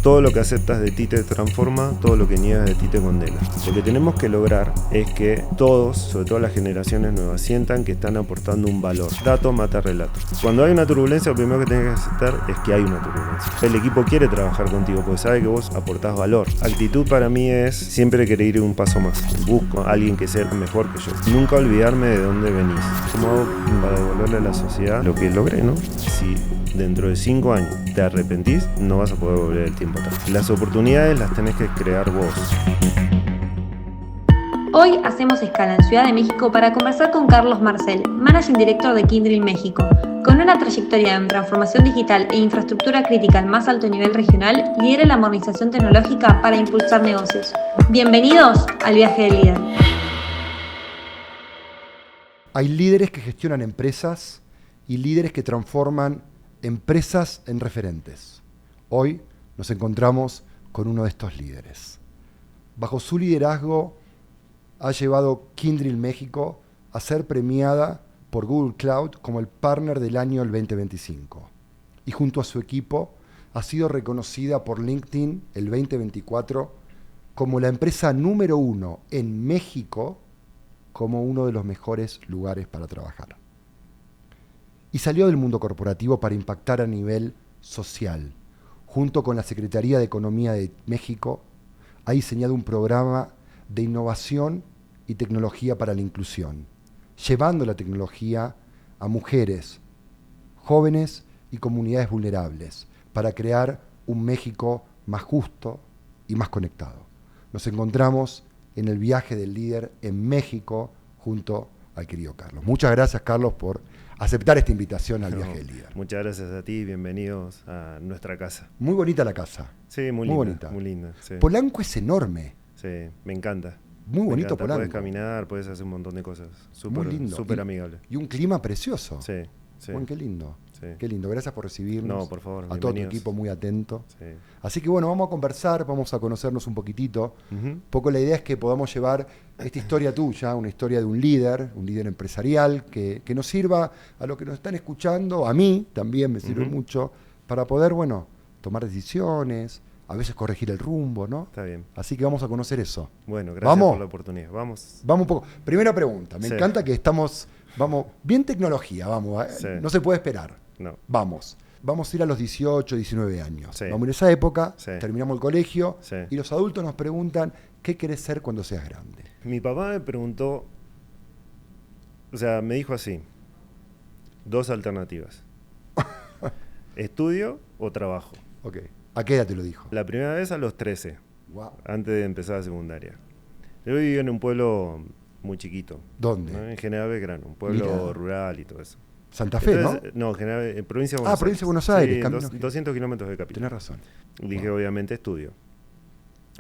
Todo lo que aceptas de ti te transforma, todo lo que niegas de ti te condena. Lo que tenemos que lograr es que todos, sobre todo las generaciones nuevas, sientan que están aportando un valor. Dato mata relato. Cuando hay una turbulencia, lo primero que tienes que aceptar es que hay una turbulencia. El equipo quiere trabajar contigo porque sabe que vos aportás valor. Actitud para mí es siempre querer ir un paso más. Busco a alguien que sea mejor que yo. Nunca olvidarme de dónde venís. ¿Cómo hago para devolverle a la sociedad lo que logré, no? Si dentro de 5 años te arrepentís, no vas a poder volver el tiempo atrás. Las oportunidades las tenés que crear vos. Hoy hacemos escala en Ciudad de México para conversar con Carlos Marcel, Managing Director de Kyndryl México. Con una trayectoria en transformación digital e infraestructura crítica al más alto nivel regional, lidera la modernización tecnológica para impulsar negocios. Bienvenidos al viaje del líder. Hay líderes que gestionan empresas y líderes que transforman empresas en referentes. Hoy nos encontramos con uno de estos líderes. Bajo su liderazgo ha llevado Kyndryl México a ser premiada por Google Cloud como el partner del año 2025. Y junto a su equipo ha sido reconocida por LinkedIn el 2024 como la empresa número 1 en México como uno de los mejores lugares para trabajar. Y salió del mundo corporativo para impactar a nivel social. Junto con la Secretaría de Economía de México, ha diseñado un programa de innovación y tecnología para la inclusión, llevando la tecnología a mujeres, jóvenes y comunidades vulnerables, para crear un México más justo y más conectado. Nos encontramos en el viaje del líder en México junto al querido Carlos. Muchas gracias, Carlos, por aceptar esta invitación al viaje del líder. Muchas gracias a ti, bienvenidos a nuestra casa. Muy bonita la casa. Sí, muy linda. Muy linda, sí. Polanco es enorme. Sí, me encanta. Muy bonito Polanco. Puedes caminar, puedes hacer un montón de cosas. Súper lindo. Súper amigable. Y un clima precioso. Sí, sí. Bueno, qué lindo. Sí. Qué lindo. Gracias por recibirnos. No, por favor. A todo tu equipo muy atento. Sí. Así que bueno, vamos a conversar, vamos a conocernos un poquitito. Un poco la idea es que podamos llevar esta historia tuya, una historia de un líder empresarial, que nos sirva a los que nos están escuchando, a mí también me sirve mucho, para poder, bueno, tomar decisiones, a veces corregir el rumbo, ¿no? Está bien. Así que vamos a conocer eso. Bueno, gracias por la oportunidad. Vamos. Vamos un poco. Primera pregunta. Me encanta que estamos, bien tecnología, vamos. Sí. No se puede esperar. No. Vamos a ir a los 18, 19 años. Sí. Vamos en esa época, sí. Terminamos el colegio sí. y los adultos nos preguntan, ¿qué querés ser cuando seas grande? Mi papá me preguntó, o sea, me dijo así, 2 alternativas. ¿Estudio o trabajo? Ok. ¿A qué edad te lo dijo? La primera vez a los 13, Wow. antes de empezar la secundaria. Yo vivía en un pueblo muy chiquito. ¿Dónde? ¿No? En General Belgrano, un pueblo rural y todo eso. Santa Fe, entonces, ¿no? No, en provincia de Buenos Aires. Provincia de Buenos Aires. Sí, 200 kilómetros de capital. Tenés razón. Dije, obviamente, estudio.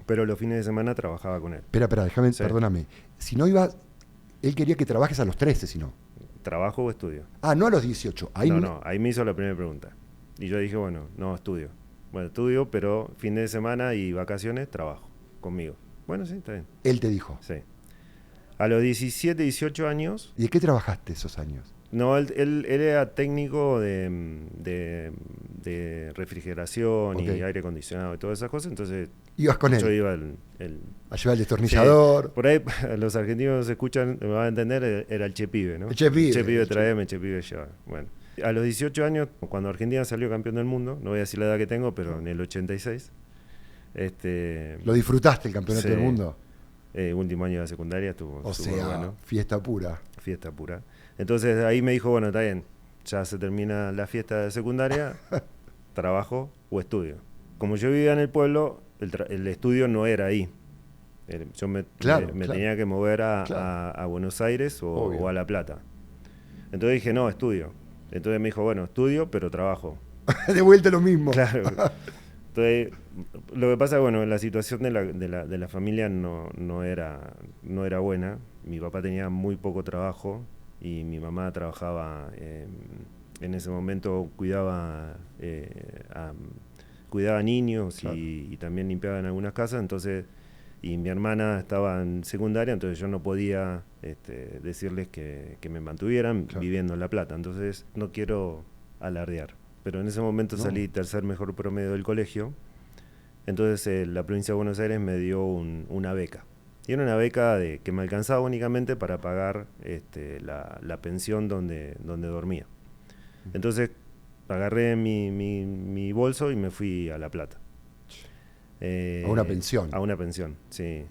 Pero los fines de semana trabajaba con él. Espera, perdóname. Si no ibas, él quería que trabajes a los 13, si no. ¿Trabajo o estudio? No a los 18. Ahí me hizo la primera pregunta. Y yo dije, bueno, no, estudio. Bueno, estudio, pero fin de semana y vacaciones, trabajo conmigo. Bueno, sí, está bien. Él te dijo. Sí. A los 17, 18 años... ¿Y de qué trabajaste esos años? No, él era técnico de refrigeración y aire acondicionado y todas esas cosas, entonces... ¿Ibas con él? Yo iba a llevar el destornillador. Sí, por ahí los argentinos escuchan, me van a entender, era el Che Pibe, ¿no? El Che Pibe. Che Pibe traeme, Che Pibe lleva. Bueno. A los 18 años, cuando Argentina salió campeón del mundo, no voy a decir la edad que tengo, pero en el 86... ¿Lo disfrutaste el campeonato del mundo? Último año de la secundaria estuvo bueno. Fiesta pura. Fiesta pura. Entonces ahí me dijo, bueno, está bien, ya se termina la fiesta de secundaria, trabajo o estudio. Como yo vivía en el pueblo, el estudio no era ahí. Yo me tenía que mover a Buenos Aires o a La Plata. Entonces dije, no, estudio. Entonces me dijo, bueno, estudio, pero trabajo. De vuelta lo mismo. Claro. Entonces, lo que pasa, bueno, la situación de la familia no era buena. Mi papá tenía muy poco trabajo y mi mamá trabajaba, en ese momento cuidaba niños, claro, y también limpiaba en algunas casas, entonces, y mi hermana estaba en secundaria, entonces yo no podía decirles que me mantuvieran, claro, viviendo en La Plata. Entonces no quiero alardear, pero en ese momento salí tercer mejor promedio del colegio, Entonces la provincia de Buenos Aires me dio una beca. Y era una beca que me alcanzaba únicamente para pagar la pensión donde dormía. Entonces agarré mi bolso y me fui a La Plata. A una pensión. A una pensión, sí.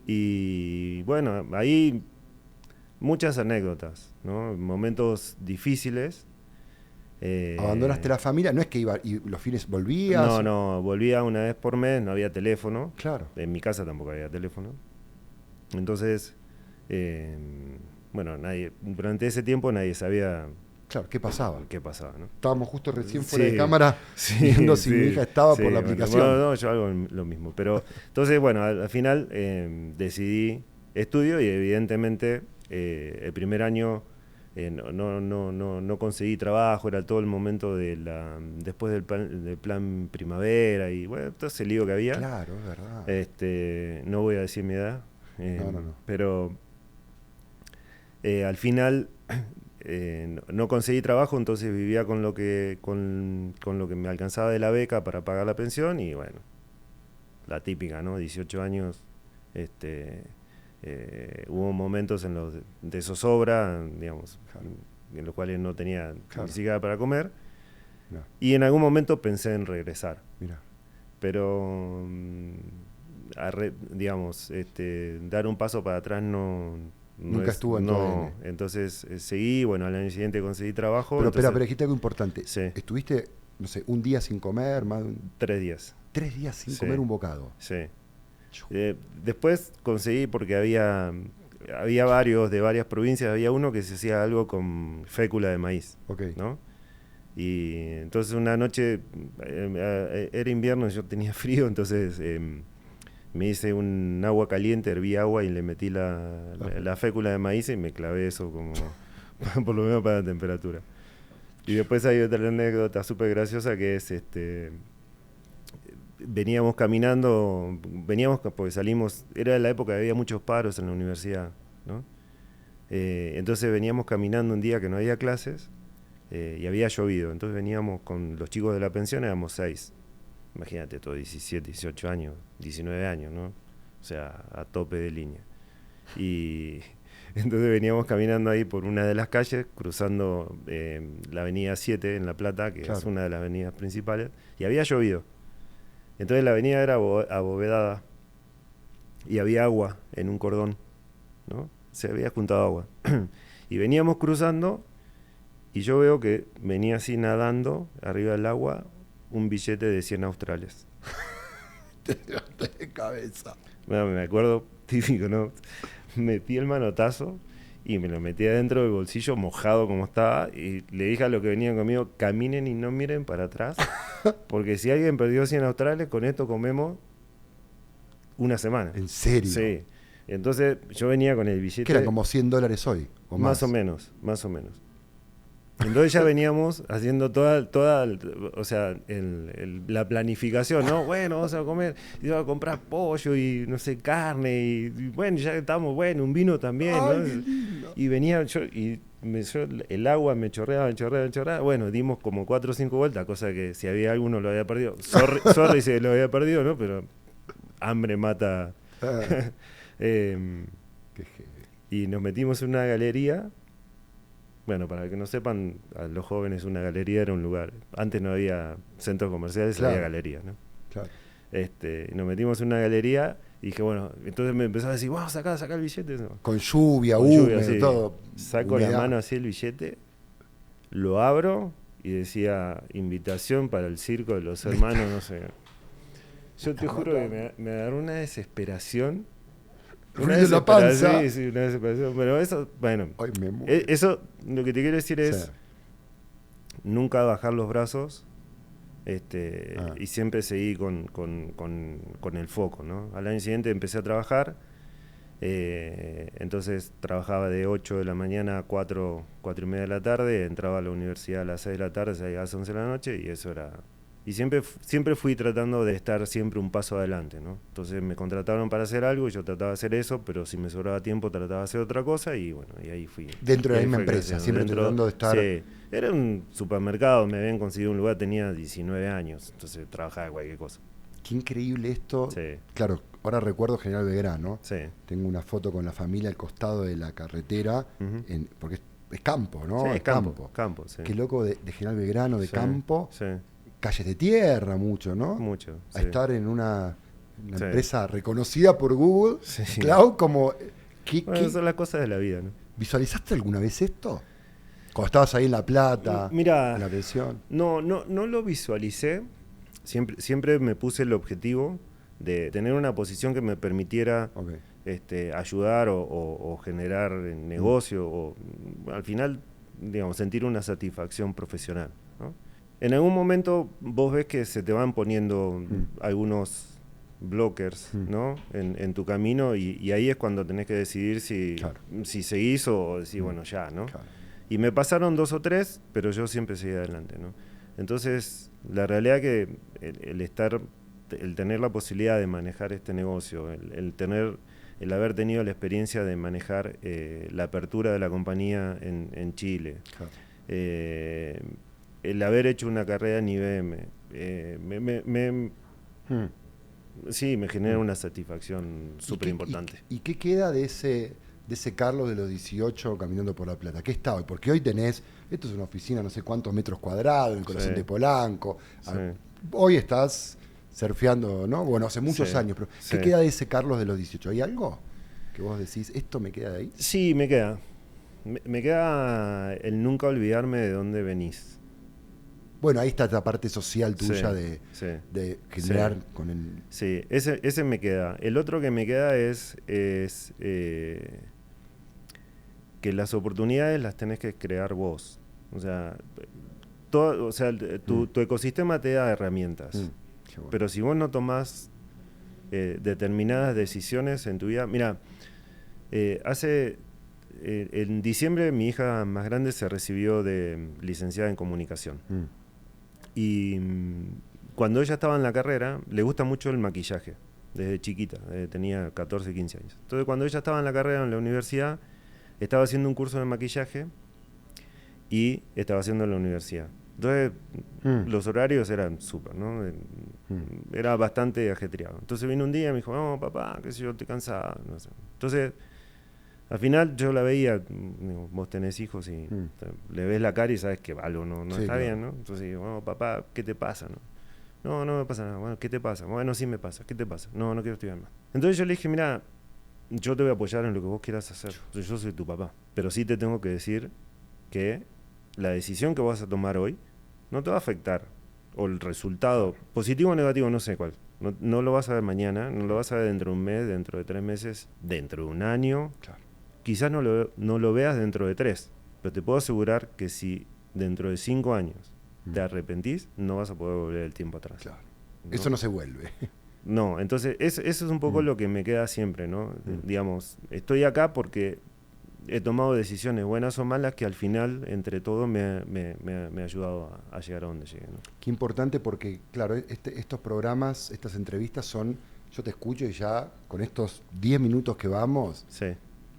Y bueno, ahí muchas anécdotas, ¿no? Momentos difíciles. ¿Abandonaste la familia? No es que iba y los fines volvías. No, volvía una vez por mes, no había teléfono. Claro. En mi casa tampoco había teléfono. Entonces, bueno, durante ese tiempo nadie sabía. Claro, ¿qué pasaba? ¿Qué pasaba, no? Estábamos justo recién fuera de cámara viendo si mi hija estaba por la aplicación. No, yo hago lo mismo. Pero entonces, bueno, al final decidí estudio y evidentemente el primer año no conseguí trabajo, era todo el momento después del plan primavera y bueno, todo ese lío que había. Claro, es verdad. No voy a decir mi edad, No. pero al final no conseguí trabajo, entonces vivía con lo que me alcanzaba de la beca para pagar la pensión y bueno, la típica, ¿no? 18 años, hubo momentos en los de zozobra, digamos, claro, en los cuales no tenía ni siquiera para comer, y en algún momento pensé en regresar. Mirá. Pero digamos, dar un paso para atrás nunca estuvo en tu ADN. Entonces seguí, bueno, al año siguiente conseguí trabajo. Pero espera, dijiste algo importante. Sí. Estuviste, no sé, un día sin comer, más de 3 días. 3 días sin comer un bocado. Sí. Después conseguí, porque había varios de varias provincias, había uno que se hacía algo con fécula de maíz, ¿no? Y entonces una noche, era invierno, yo tenía frío, entonces me hice un agua caliente, herví agua y le metí la fécula de maíz y me clavé eso como por lo menos para la temperatura. Y después hay otra anécdota súper graciosa que es veníamos caminando, porque salimos, era la época que había muchos paros en la universidad, ¿no? Entonces veníamos caminando un día que no había clases y había llovido, entonces veníamos con los chicos de la pensión, éramos 6. Imagínate, todos 17, 18 años, 19 años, ¿no? O sea, a tope de línea. Y entonces veníamos caminando ahí por una de las calles, cruzando la avenida 7 en La Plata, que es una de las avenidas principales, y había llovido. Entonces la avenida era abovedada y había agua en un cordón, ¿no? Se había juntado agua. Y veníamos cruzando y yo veo que venía así nadando arriba del agua un billete de 100 australes. De cabeza. Bueno, me acuerdo, típico, ¿no? Metí el manotazo y me lo metí adentro del bolsillo, mojado como estaba, y le dije a los que venían conmigo, caminen y no miren para atrás, porque si alguien perdió 100 australes, con esto comemos una semana. ¿En serio? Sí. Entonces yo venía con el billete... ¿Qué era, como $100 hoy? ¿O más o menos. Entonces ya veníamos haciendo toda o sea, la planificación, ¿no? Bueno, vamos a comer, iba a comprar pollo y no sé, carne, y bueno, ya estamos, bueno, un vino también, ¿no? Y venía yo, el agua me chorreaba, bueno, dimos como 4 o 5 vueltas, cosa que si había alguno lo había perdido, sorry si lo había perdido, ¿no? Pero hambre mata. Y nos metimos en una galería. Bueno, para que no sepan, a los jóvenes, una galería era un lugar. Antes no había centros comerciales, había galerías, ¿no? Claro. Nos metimos en una galería y dije, bueno, entonces me empezó a decir, vamos, saca el billete. No. Con lluvia, húmedo, sí. todo. Saco la mano así el billete, lo abro y decía, invitación para el circo de los hermanos, no sé. Yo te juro que me agarró una desesperación. La panza. Sí, una desesperación. Pero eso, bueno, ay, eso, lo que te quiero decir es nunca bajar los brazos, y siempre seguí con el foco, ¿no? Al año siguiente empecé a trabajar, entonces trabajaba de 8 de la mañana a 4 y media de la tarde, entraba a la universidad a las 6 de la tarde, salía a las 11 de la noche y eso era Y siempre fui tratando de estar siempre un paso adelante, ¿no? Entonces me contrataron para hacer algo y yo trataba de hacer eso, pero si me sobraba tiempo trataba de hacer otra cosa y bueno, y ahí fui. Dentro de la ahí misma fue empresa, creciendo. siempre tratando de estar... Sí, era un supermercado, me habían conseguido un lugar, tenía 19 años, entonces trabajaba de cualquier cosa. Qué increíble esto. Sí. Claro, ahora recuerdo General Belgrano. Sí. Tengo una foto con la familia al costado de la carretera, Uh-huh. porque es campo, ¿no? Sí, es campo, sí. Qué loco de General Belgrano, de Sí, campo. sí. Calles de tierra, mucho, ¿no? Mucho. A Sí. estar en una Sí. empresa reconocida por Google, Sí. Cloud, como... Bueno, son las cosas de la vida, ¿no? ¿Visualizaste alguna vez esto? Cuando estabas ahí en La Plata, Mira, en la pensión. No lo visualicé. Siempre me puse el objetivo de tener una posición que me permitiera Ok. ayudar o generar negocio o al final, digamos, sentir una satisfacción profesional, ¿no? En algún momento vos ves que se te van poniendo algunos blockers, ¿no? en tu camino y ahí es cuando tenés que decidir si seguís o decís, bueno, ya, ¿no? Claro. Y me pasaron 2 o 3, pero yo siempre seguí adelante, ¿no? Entonces, la realidad que el tener la posibilidad de manejar este negocio, el haber tenido la experiencia de manejar la apertura de la compañía en Chile, Claro. el haber hecho una carrera en IBM, sí, me genera una satisfacción súper importante. ¿Y qué queda de ese Carlos de los 18 caminando por La Plata? ¿Qué está hoy? Porque hoy tenés, esto es una oficina no sé cuántos metros cuadrados, en el corazón Sí. de Polanco. Sí. Hoy estás surfeando, ¿no? Bueno, hace muchos Sí. años, pero Sí. ¿qué queda de ese Carlos de los 18? ¿Hay algo que vos decís, esto me queda de ahí? Sí, me queda. Me queda el nunca olvidarme de dónde venís. Bueno, ahí está la parte social tuya Sí, de generar sí. con el... Sí, ese me queda. El otro que me queda es que las oportunidades las tenés que crear vos. O sea, tu ecosistema te da herramientas. Qué bueno. Pero si vos no tomás determinadas decisiones en tu vida... Mira, en diciembre mi hija más grande se recibió de licenciada en comunicación. Y cuando ella estaba en la carrera, le gusta mucho el maquillaje, desde chiquita, tenía 14, 15 años. Entonces cuando ella estaba en la carrera, en la universidad, estaba haciendo un curso de maquillaje y estaba haciendo en la universidad. Entonces los horarios eran súper, ¿no? Era bastante ajetreado. Entonces vino un día y me dijo, no, papá, qué sé yo, estoy cansada. No sé. Entonces, al final yo la veía, digo, vos tenés hijos y le ves la cara y sabes que algo no Sí, está claro. bien, ¿no? Entonces digo, bueno, papá, ¿qué te pasa? No me pasa nada. Bueno, ¿qué te pasa? Bueno, sí me pasa. ¿Qué te pasa? No quiero estudiar más. Entonces yo le dije, mira, yo te voy a apoyar en lo que vos quieras hacer. Yo soy tu papá. Pero sí te tengo que decir que la decisión que vas a tomar hoy no te va a afectar. O el resultado, positivo o negativo, no sé cuál. No lo vas a ver mañana, no lo vas a ver dentro de un mes, dentro de 3 meses, dentro de un año. Claro. Quizás no lo veas dentro de 3, pero te puedo asegurar que si dentro de 5 años te arrepentís, no vas a poder volver el tiempo atrás. Claro. Eso no se vuelve. No, entonces eso es un poco lo que me queda siempre, ¿no? Digamos, estoy acá porque he tomado decisiones buenas o malas que al final, entre todo, me ha ayudado a llegar a donde llegué, ¿no? Qué importante porque, claro, estos programas, estas entrevistas son, yo te escucho y ya con estos 10 minutos que vamos, Sí.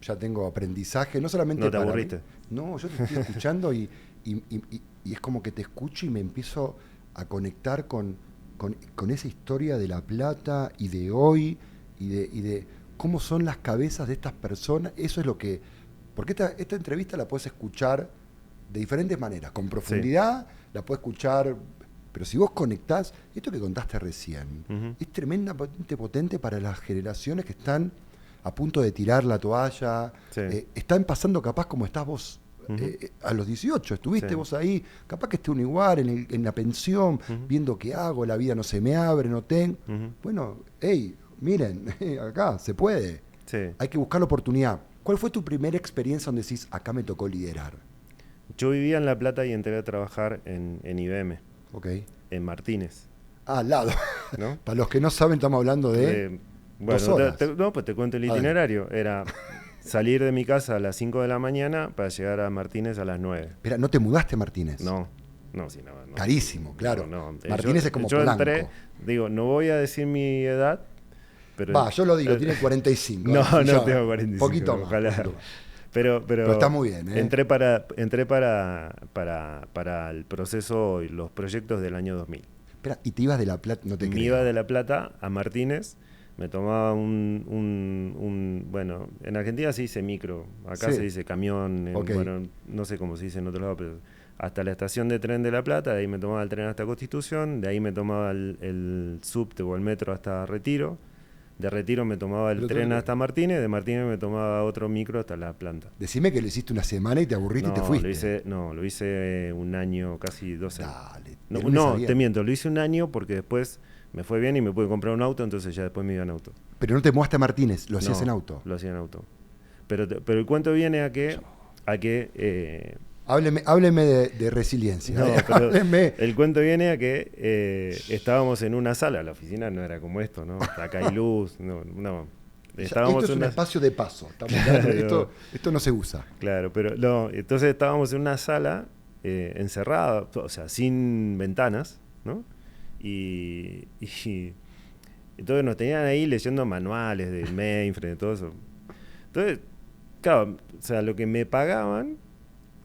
ya tengo aprendizaje, no solamente ¿No te para aburriste? mí. No, yo te estoy escuchando y es como que te escucho y me empiezo a conectar con esa historia de La Plata y de hoy y de cómo son las cabezas de estas personas. Eso es lo que... Porque esta entrevista la puedes escuchar de diferentes maneras, con profundidad, la puedes escuchar... Pero si vos conectás, esto que contaste recién, es tremendamente potente para las generaciones que están a punto de tirar la toalla, Sí. están pasando capaz como estás vos a los 18, estuviste Sí. vos ahí, capaz que esté uno igual en la pensión, viendo qué hago, la vida no se me abre, no tengo. Bueno, hey, miren, acá se puede, Sí. hay que buscar la oportunidad. ¿Cuál fue tu primera experiencia donde decís, acá me tocó liderar? Yo vivía en La Plata y entré a trabajar en IBM, Ok. en Martínez, Al lado. ¿no? Para los que no saben, estamos hablando de... 2 bueno, horas. pues te cuento el itinerario. Era salir de mi casa a las 5 de la mañana para llegar a Martínez a las 9. Espera, ¿no te mudaste, Martínez? No, No, sí, no. Carísimo, claro. No. Martínez es como Polanco. Entré, digo, no voy a decir mi edad, pero... Va, yo lo digo, tiene 45. No, ¿sí? no tengo 45. Poquito más. Ojalá. Poquito más. Pero está muy bien, ¿eh? Entré para el proceso y los proyectos del año 2000. Espera, ¿y te ibas de La Plata? No te Me creo. iba de La Plata a Martínez, me tomaba bueno, en Argentina se dice micro, acá Sí. se dice camión, Ok. bueno, no sé cómo se dice en otro lado, pero hasta la estación de tren de La Plata, de ahí me tomaba el tren hasta Constitución, de ahí me tomaba el subte o el metro hasta Retiro, de Retiro me tomaba el tren hasta Martínez, de Martínez me tomaba otro micro hasta la planta. Decime que lo hiciste una semana y te aburriste y te fuiste. Lo hice un año, casi 2 años. Dale. No, te miento, lo hice un año porque después me fue bien y me pude comprar un auto, entonces ya después me iba en auto. Pero no te mudaste a Martínez, lo hacías en auto. Lo hacía en auto. Pero el cuento viene a que Hábleme de resiliencia. no, pero Hábleme. el cuento viene a que estábamos en una sala, la oficina no era como esto, ¿no? Acá hay luz, no. Esto es un espacio de paso. Claro, esto no se usa. Claro, pero no, entonces estábamos en una sala encerrada, o sea, sin ventanas, ¿no? Y entonces nos tenían ahí leyendo manuales de mainframe, de todo eso. Entonces, claro, o sea, lo que me pagaban,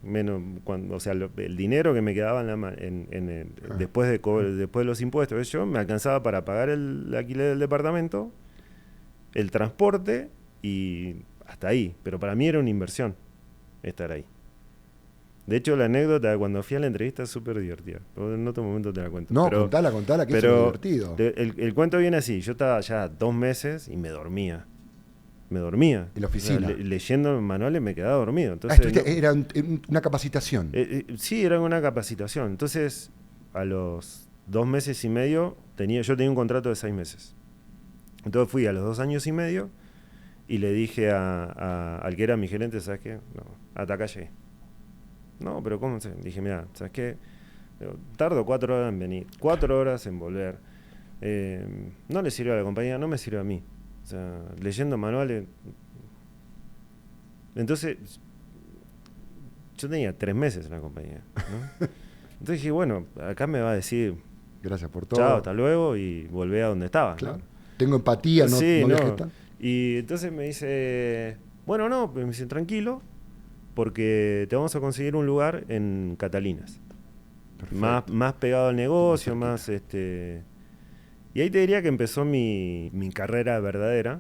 menos o sea, el dinero que me quedaba después de los impuestos, yo me alcanzaba para pagar el alquiler del departamento, el transporte y hasta ahí. Pero para mí era una inversión estar ahí. De hecho, la anécdota de cuando fui a la entrevista es súper divertida. En otro momento te la cuento. No, contala, que es divertido. El cuento viene así. Yo estaba ya 2 meses y me dormía. En la oficina. O sea, leyendo manuales me quedaba dormido. Entonces, era una capacitación. Sí, era una capacitación. Entonces, a los 2 meses y medio, yo tenía un contrato de 6 meses. Entonces fui a los 2 años y medio y le dije al que era mi gerente, ¿sabes qué? No, hasta acá llegué. No, pero ¿cómo se? Dije, mira, ¿sabes qué? Tardo 4 horas en venir, 4 horas en volver. No le sirve a la compañía, no me sirve a mí. O sea, leyendo manuales. Entonces, yo tenía 3 meses en la compañía, ¿no? Entonces dije, bueno, acá me va a decir, gracias por todo. Chao, hasta luego, y volvé a donde estaba. Claro. ¿No? Tengo empatía, no, sí, no. Y entonces me dice, bueno, no, me dice, tranquilo, porque te vamos a conseguir un lugar en Catalinas. Más pegado al negocio, más Y ahí te diría que empezó mi carrera verdadera.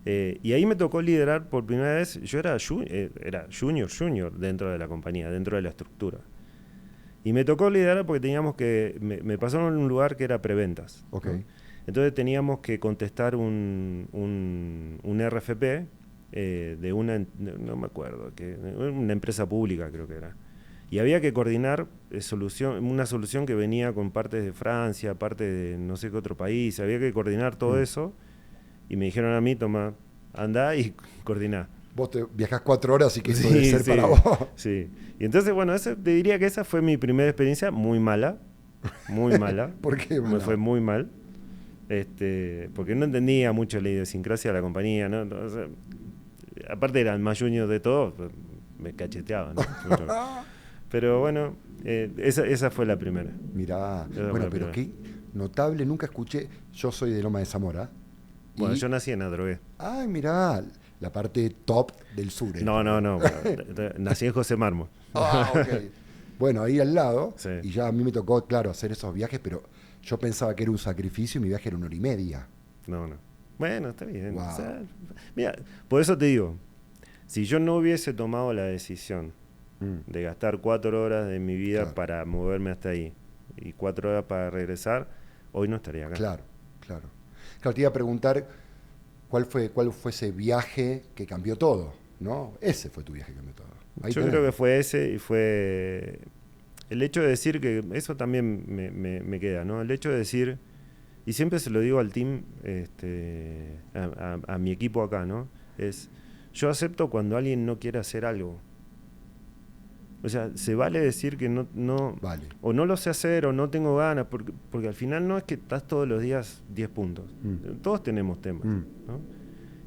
Y ahí me tocó liderar por primera vez. Yo era junior dentro de la compañía, dentro de la estructura. Y me tocó liderar porque me pasaron en un lugar que era preventas. Okay. ¿No? Entonces teníamos que contestar un RFP de no me acuerdo, una empresa pública creo que era. Y había que coordinar una solución que venía con partes de Francia, partes de no sé qué otro país. Había que coordinar todo eso. Y me dijeron a mí, toma, andá y coordiná. Vos viajás 4 horas y que eso debe ser para vos. Sí. Y entonces, bueno, te diría que esa fue mi primera experiencia, muy mala. Muy mala. ¿Por qué mala? Me fue muy mal. Porque no entendía mucho la idiosincrasia de la compañía, ¿no? O sea, aparte era el más junior de todo, me cacheteaba, ¿no? Pero bueno, esa fue la primera. Mirá, bueno, pero qué notable, nunca escuché. Yo soy de Loma de Zamora. Bueno, yo nací en Adrogué. Ay, mirá, la parte top del sur. No, nací en José Mármol. Ah, ok. Bueno, ahí al lado, sí. Y ya a mí me tocó, claro, hacer esos viajes, pero yo pensaba que era un sacrificio y mi viaje era 1 hora y media. No. Bueno, está bien. Wow. O sea, mira, por eso te digo, si yo no hubiese tomado la decisión de gastar 4 horas de mi vida para moverme hasta ahí y 4 horas para regresar, hoy no estaría acá. Claro. Claro, te iba a preguntar cuál fue ese viaje que cambió todo, ¿no? Ese fue tu viaje que cambió todo. Yo creo que fue ese y fue el hecho de decir que eso también me queda, ¿no? El hecho de decir, y siempre se lo digo al team, a mi equipo acá, ¿no? Yo acepto cuando alguien no quiere hacer algo. O sea, se vale decir que no vale. O no lo sé hacer o no tengo ganas, porque al final no es que estás todos los días 10 puntos. Todos tenemos temas, ¿no?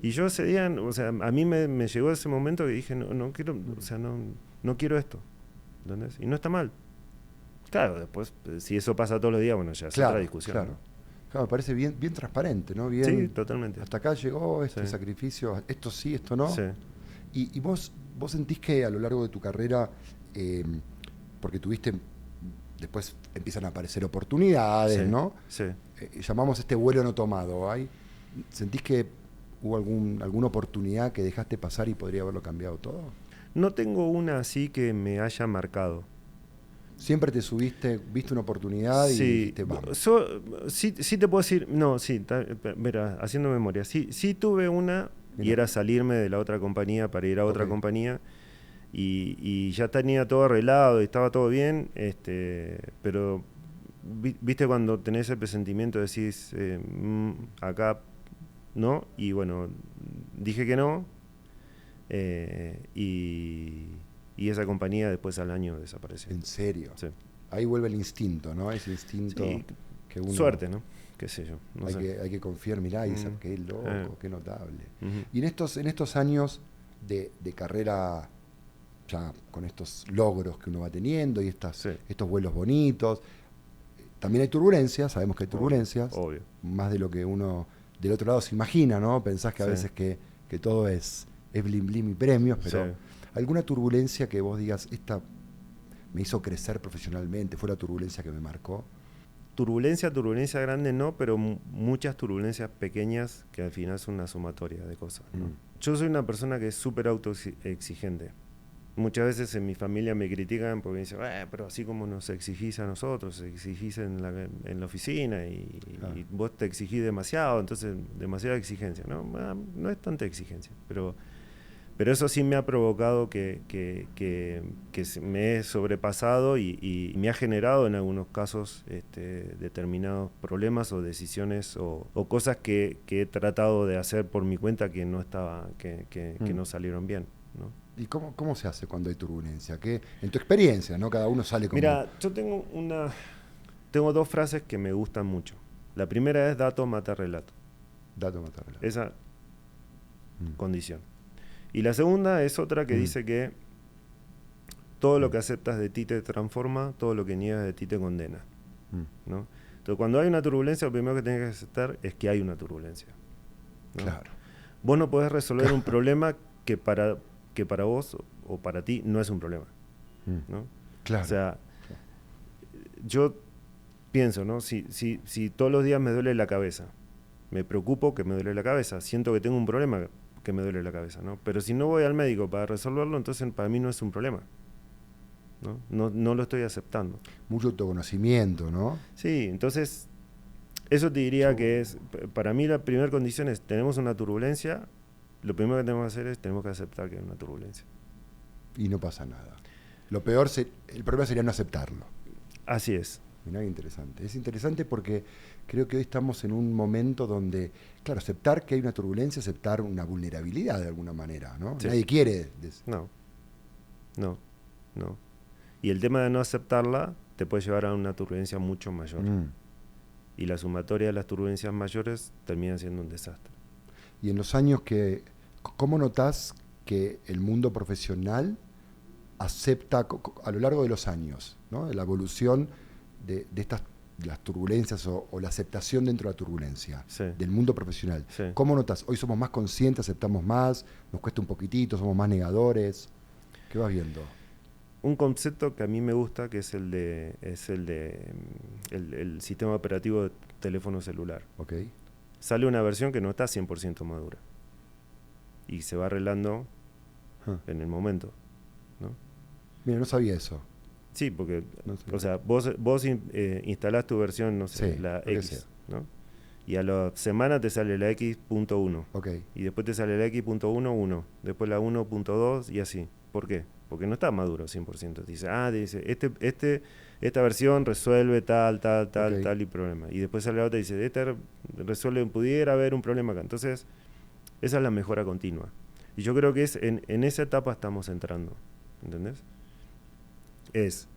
Y yo ese día, o sea, a mí me llegó ese momento que dije, no quiero, o sea, no quiero esto. ¿Entendés? Y no está mal. Claro, después, si eso pasa todos los días, bueno, ya es otra discusión. Claro. ¿no? Claro, me parece bien, bien transparente, ¿no? Bien, Sí, totalmente. hasta acá llegó este Sí. sacrificio, esto sí, esto no. Sí. Y vos sentís que a lo largo de tu carrera, porque después empiezan a aparecer oportunidades, Sí. ¿no? Sí. Llamamos este vuelo no tomado. ¿Sentís que hubo alguna oportunidad que dejaste pasar y podría haberlo cambiado todo? No tengo una así que me haya marcado. Siempre te subiste, viste una oportunidad y Sí, dijiste, vamos. sí te puedo decir, no, sí, mira, haciendo memoria, sí tuve una y Mirá. era salirme de la otra compañía para ir a otra Ok. compañía y ya tenía todo arreglado y estaba todo bien, pero viste cuando tenés el presentimiento decís, acá no, y bueno, dije que no, y esa compañía después al año desapareció. En serio. Sí. Ahí vuelve el instinto, ¿no? Ese instinto Sí, que uno... suerte, ¿no? Qué sé yo. No hay, sé. hay que confiar, mirá, Isa, qué loco, Eh. qué notable. Ujú. Y en estos años de carrera, ya con estos logros que uno va teniendo y Sí. estos vuelos bonitos, también hay turbulencias, sabemos que hay turbulencias, Obvio. más de lo que uno del otro lado se imagina, ¿no? Pensás que a Sí. veces que todo es blim blim y premios, pero Sí. alguna turbulencia que vos digas, esta me hizo crecer profesionalmente, fue la turbulencia que me marcó. Turbulencia grande no, pero muchas turbulencias pequeñas que al final son una sumatoria de cosas, ¿no? Yo soy una persona que es súper autoexigente. Muchas veces en mi familia me critican porque dicen, pero así como nos exigís a nosotros, exigís en la oficina y vos te exigís demasiado, entonces demasiada exigencia. No es tanta exigencia, pero eso sí me ha provocado que me he sobrepasado y me ha generado en algunos casos determinados problemas o decisiones o cosas que he tratado de hacer por mi cuenta que no no salieron bien, ¿no? ¿Y cómo se hace cuando hay turbulencia? ¿Qué, en tu experiencia, ¿no? Cada uno sale como... Mira, yo tengo dos frases que me gustan mucho. La primera es dato mata relato. Dato matarla. Esa condición. Y la segunda es otra que dice que todo lo que aceptas de ti te transforma, todo lo que niegas de ti te condena, ¿no? Entonces, cuando hay una turbulencia, lo primero que tienes que aceptar es que hay una turbulencia, ¿no? Claro. Vos no podés resolver un problema que para vos o para ti no es un problema, ¿no? Claro. O sea, yo pienso, ¿no? Si todos los días me duele la cabeza, me preocupo que me duele la cabeza, siento que tengo un problema que me duele la cabeza, ¿no? Pero si no voy al médico para resolverlo, entonces para mí no es un problema, ¿no? No lo estoy aceptando. Mucho autoconocimiento, ¿no? Sí, entonces eso te diría que es, para mí la primera condición es, tenemos una turbulencia, lo primero que tenemos que hacer es, tenemos que aceptar que hay una turbulencia. Y no pasa nada. Lo peor, el problema sería no aceptarlo. Así es. Mirá qué interesante. Es interesante porque creo que hoy estamos en un momento donde, claro, aceptar que hay una turbulencia, aceptar una vulnerabilidad de alguna manera, ¿no? Sí. Nadie quiere. No. Y el tema de no aceptarla te puede llevar a una turbulencia mucho mayor. Y la sumatoria de las turbulencias mayores termina siendo un desastre. Y en los años ¿cómo notás que el mundo profesional acepta a lo largo de los años, ¿no? La evolución de las turbulencias o la aceptación dentro de la turbulencia del mundo profesional? Sí. ¿Cómo notas? Hoy somos más conscientes, aceptamos más, nos cuesta un poquitito, somos más negadores. ¿Qué vas viendo? Un concepto que a mí me gusta, que es el sistema operativo de teléfono celular. Ok. Sale una versión que no está 100% madura y se va arreglando en el momento, ¿no? Mira, no sabía eso. Sí, porque, No sé. o sea, vos instalás tu versión, no sé, Sí, la lo que X, sea. ¿no? Y a la semana te sale la X.1. Ok. Y después te sale la X.1.1, después la 1.2 y así. ¿Por qué? Porque no está maduro 100%. Dice, esta versión resuelve tal y problema. Y después sale la otra y dice, esta pudiera haber un problema acá. Entonces, esa es la mejora continua. Y yo creo que en esa etapa estamos entrando. ¿Entendés? Es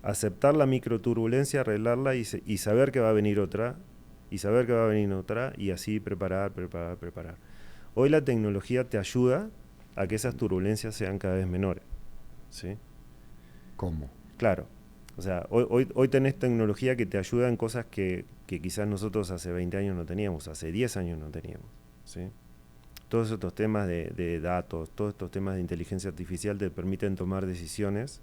aceptar la microturbulencia, arreglarla y saber que va a venir otra, y así preparar. Hoy la tecnología te ayuda a que esas turbulencias sean cada vez menores, ¿sí? ¿Cómo? Claro. O sea, hoy tenés tecnología que te ayuda en cosas que quizás nosotros hace 20 años no teníamos, hace 10 años no teníamos, ¿sí? Todos estos temas de datos, todos estos temas de inteligencia artificial te permiten tomar decisiones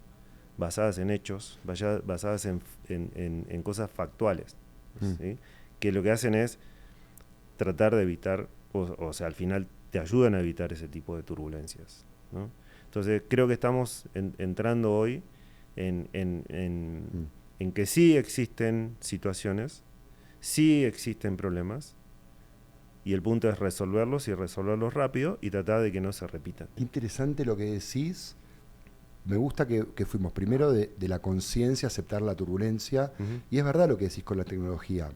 basadas en hechos, basadas en cosas factuales, ¿sí? Que lo que hacen es tratar de evitar, o sea, al final te ayudan a evitar ese tipo de turbulencias, ¿no? Entonces creo que estamos entrando hoy en que sí existen situaciones, sí existen problemas, y el punto es resolverlos y resolverlos rápido y tratar de que no se repitan. Interesante lo que decís. Me gusta que fuimos primero de la conciencia, aceptar la turbulencia, y es verdad lo que decís con la tecnología,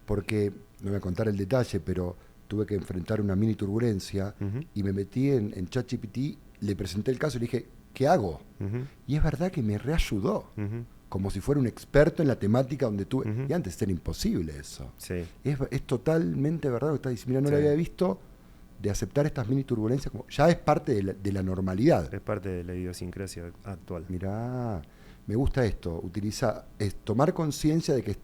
porque, no voy a contar el detalle, pero tuve que enfrentar una mini turbulencia y me metí en ChatGPT, le presenté el caso y le dije, ¿qué hago? Y es verdad que me reayudó, como si fuera un experto en la temática donde tuve, y antes era imposible eso. Sí. Es totalmente verdad lo que estás diciendo, mira, no lo Sí. había visto, de aceptar estas mini turbulencias, como ya es parte de la normalidad. Es parte de la idiosincrasia actual. Mirá, me gusta esto, tomar conciencia de que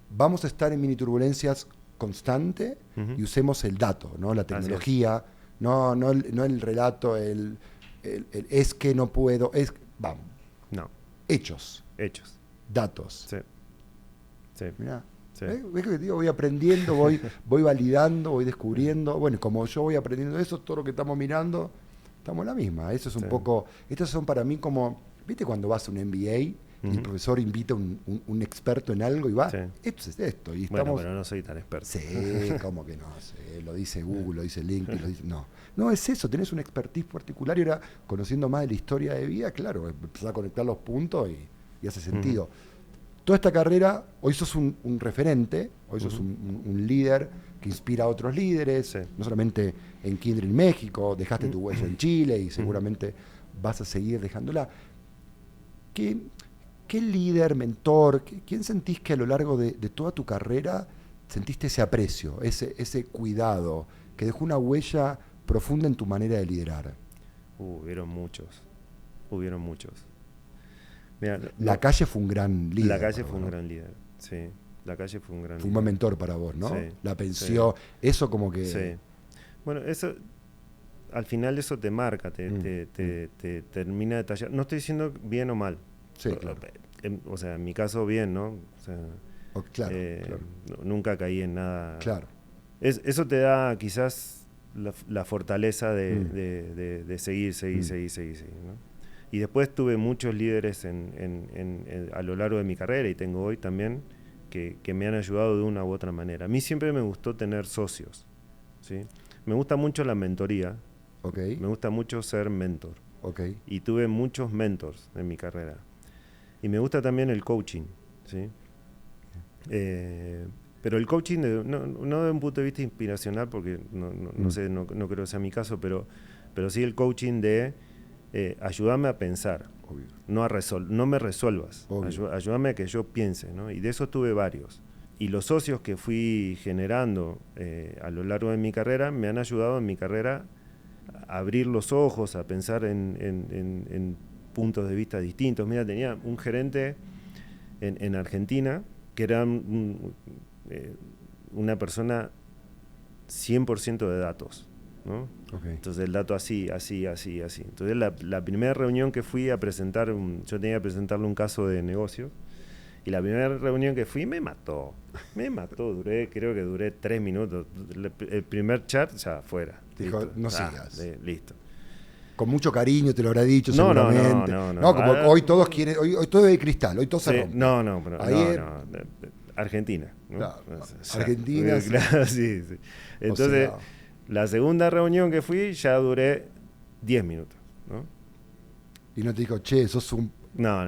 vamos a estar en mini turbulencias constante y usemos el dato, ¿no? La tecnología, no el relato, el es que no puedo, vamos. No. Hechos, datos. Sí. Sí. Mirá. Sí. ¿Ves que digo? Voy aprendiendo, voy validando, voy descubriendo. Bueno, como yo voy aprendiendo eso, todo lo que estamos mirando, estamos en la misma. Eso es un poco, estos son para mí como, ¿viste cuando vas a un MBA y el profesor invita a un experto en algo y va? Esto es esto. Y bueno, pero no soy tan experto. Sí, como que no, lo dice Google, lo dice LinkedIn, no, es eso, tenés una expertise particular y ahora conociendo más de la historia de vida, claro, empezás a conectar los puntos y hace sentido. Toda esta carrera, hoy sos un referente, hoy sos un líder que inspira a otros líderes, no solamente en Kindred México, dejaste tu huella en Chile y seguramente vas a seguir dejándola. ¿Qué líder, mentor, quién sentís que a lo largo de toda tu carrera sentiste ese aprecio, ese cuidado, que dejó una huella profunda en tu manera de liderar? Hubieron muchos. Mirá, la Calle fue un gran líder. La Calle fue un gran líder, sí. La Calle fue un gran líder. Fue un buen mentor para vos, ¿no? Sí, la pensó, eso como que... Sí. Bueno, eso, al final eso te marca, te termina de tallar. No estoy diciendo bien o mal. Sí, claro. O sea, en mi caso bien, ¿no? O sea, claro. Nunca caí en nada. Claro. Eso te da quizás la fortaleza de seguir, ¿no? Y después tuve muchos líderes a lo largo de mi carrera, y tengo hoy también, que me han ayudado de una u otra manera. A mí siempre me gustó tener socios, ¿sí? Me gusta mucho la mentoría. Me gusta mucho ser mentor. Y tuve muchos mentors en mi carrera. Y me gusta también el coaching, ¿sí? Pero el coaching, no de un punto de vista inspiracional, porque no sé, no creo que sea mi caso, pero sí el coaching de ayúdame a pensar, no me resuelvas, ayúdame a que yo piense, ¿no? Y de eso tuve varios. Y los socios que fui generando a lo largo de mi carrera me han ayudado en mi carrera a abrir los ojos, a pensar en puntos de vista distintos. Mira, tenía un gerente en Argentina que era una persona 100% de datos, ¿no? Entonces el dato así. Entonces la primera reunión que fui a presentar, yo tenía que presentarle un caso de negocio, y la primera reunión que fui me mató, creo que duré 3 minutos, el primer chat ya fuera. Dijo, listo, no sigas. Listo. Con mucho cariño te lo habrá dicho seguramente. No, como hoy todos quieren, hoy todo es de cristal, hoy todo se rompe. Argentina, ¿no? Claro, Argentina. Claro, sí. Entonces, la segunda reunión que fui ya duré 10 minutos, ¿no? Y no te dijo, che, sos un... No.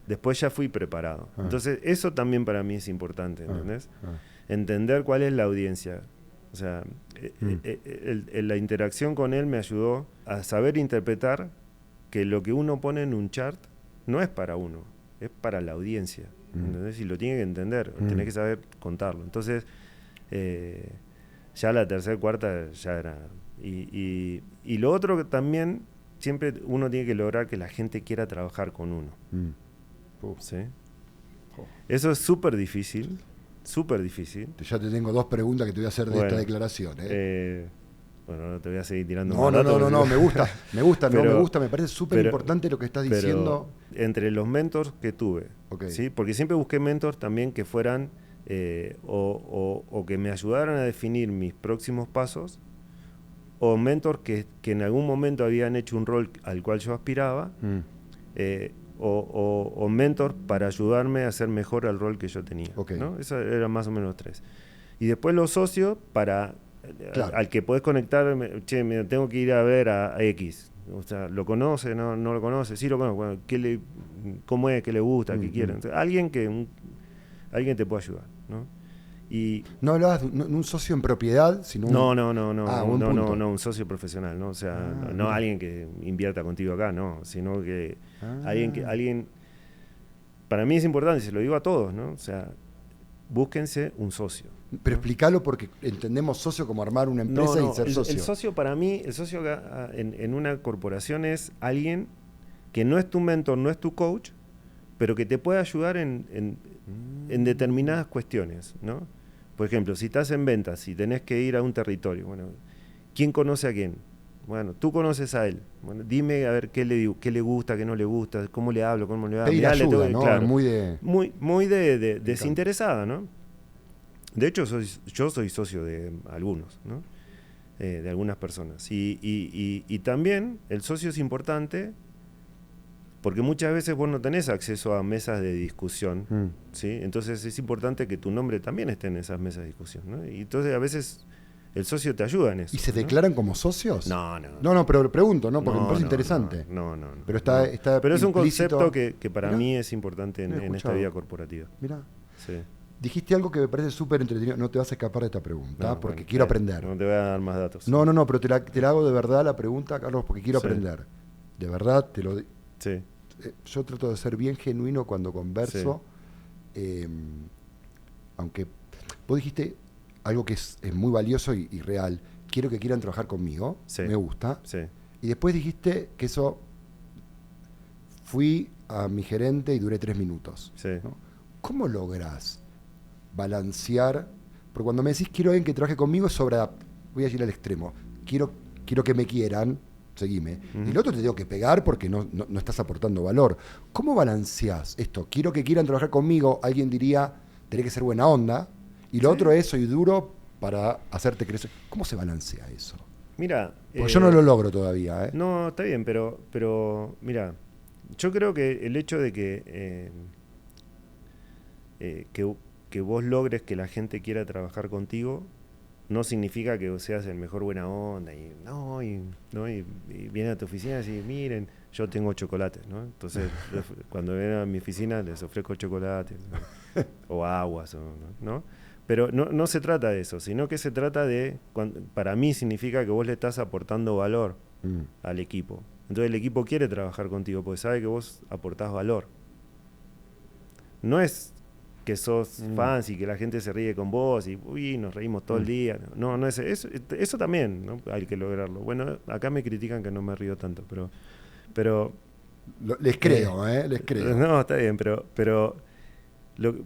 Después ya fui preparado. Entonces, eso también para mí es importante, ¿entendés? Entender cuál es la audiencia. O sea, la interacción con él me ayudó a saber interpretar que lo que uno pone en un chart no es para uno, es para la audiencia. ¿Entendés? Y lo tiene que entender, tenés que saber contarlo. Entonces, ya la tercera, cuarta ya era... Y lo otro que también siempre uno tiene que lograr que la gente quiera trabajar con uno. ¿Sí? Eso es súper difícil, súper difícil. Ya te tengo 2 preguntas que te voy a hacer de esta declaración. Bueno, no te voy a seguir tirando No, me gusta, pero, me parece súper importante lo que estás diciendo. Entre los mentors que tuve, ¿sí? Porque siempre busqué mentors también que fueran o que me ayudaran a definir mis próximos pasos, o mentors que en algún momento habían hecho un rol al cual yo aspiraba, o mentors para ayudarme a hacer mejor el rol que yo tenía, ¿no? Esos eran más o menos 3. Y después los socios para... Claro. Al que podés conectar, me tengo que ir a ver a X. O sea, ¿lo conoce? ¿No lo conoce? Sí lo conozco. Bueno, ¿cómo es? ¿Qué le gusta? ¿Qué quiere? Entonces, alguien te puede ayudar, ¿no? Y no hablabas de un socio en propiedad, sino un socio profesional, ¿no? O sea, no alguien que invierta contigo acá, no, sino que alguien para mí es importante, se lo digo a todos, ¿no? O sea, búsquense un socio. Pero explícalo, porque entendemos socio como armar una empresa y ser socio. El socio para mí, el socio en una corporación es alguien que no es tu mentor, no es tu coach, pero que te puede ayudar en determinadas cuestiones, ¿no? Por ejemplo, si estás en ventas y tenés que ir a un territorio, bueno, ¿quién conoce a quién? Bueno, tú conoces a él. Bueno, dime a ver qué le gusta, qué no le gusta, cómo le hablo, cómo le hablo. Pedir ayuda, ¿no? Claro, muy desinteresada, ¿no? De hecho, yo soy socio de algunos, ¿no? De algunas personas. Y también el socio es importante porque muchas veces vos no tenés acceso a mesas de discusión, ¿sí? Entonces es importante que tu nombre también esté en esas mesas de discusión, ¿no? Y entonces a veces el socio te ayuda en eso. ¿Y se ¿no? declaran como socios? No, pero pregunto, ¿no? Porque me parece interesante. No. Pero está pero es un implícito. concepto que para mí es importante en esta vida corporativa. Mirá. Sí. Dijiste algo que me parece súper entretenido. No te vas a escapar de esta pregunta, porque quiero aprender. No te voy a dar más datos. No, pero te la hago de verdad la pregunta, Carlos, porque quiero aprender. De verdad, te lo digo. Sí. Yo trato de ser bien genuino cuando converso. Sí. Aunque vos dijiste algo que es muy valioso y real. Quiero que quieran trabajar conmigo. Sí. Me gusta. Sí. Y después dijiste que eso... Fui a mi gerente y duré 3 minutos. Sí. ¿No? ¿Cómo lográs balancear? Porque cuando me decís quiero alguien que trabaje conmigo es sobre... Voy a ir al extremo. Quiero que me quieran, seguime. Y el otro te tengo que pegar porque no estás aportando valor. ¿Cómo balanceás esto? Quiero que quieran trabajar conmigo, alguien diría, tenés que ser buena onda. Y lo otro es, soy duro para hacerte crecer. ¿Cómo se balancea eso? Mira... Porque yo no lo logro todavía. No, está bien, pero mira, yo creo que el hecho de que vos logres que la gente quiera trabajar contigo no significa que vos seas el mejor buena onda y viene a tu oficina y dice, miren, yo tengo chocolates, ¿no? Entonces cuando ven a mi oficina les ofrezco chocolates, ¿no? O aguas, ¿no? Pero no se trata de eso, sino que se trata de, para mí significa que vos le estás aportando valor al equipo. Entonces el equipo quiere trabajar contigo porque sabe que vos aportás valor. No es que sos fans y que la gente se ríe con vos y nos reímos todo el día. No es eso también, ¿no? Hay que lograrlo. Bueno, acá me critican que no me río tanto, pero les creo, les creo. No, está bien, pero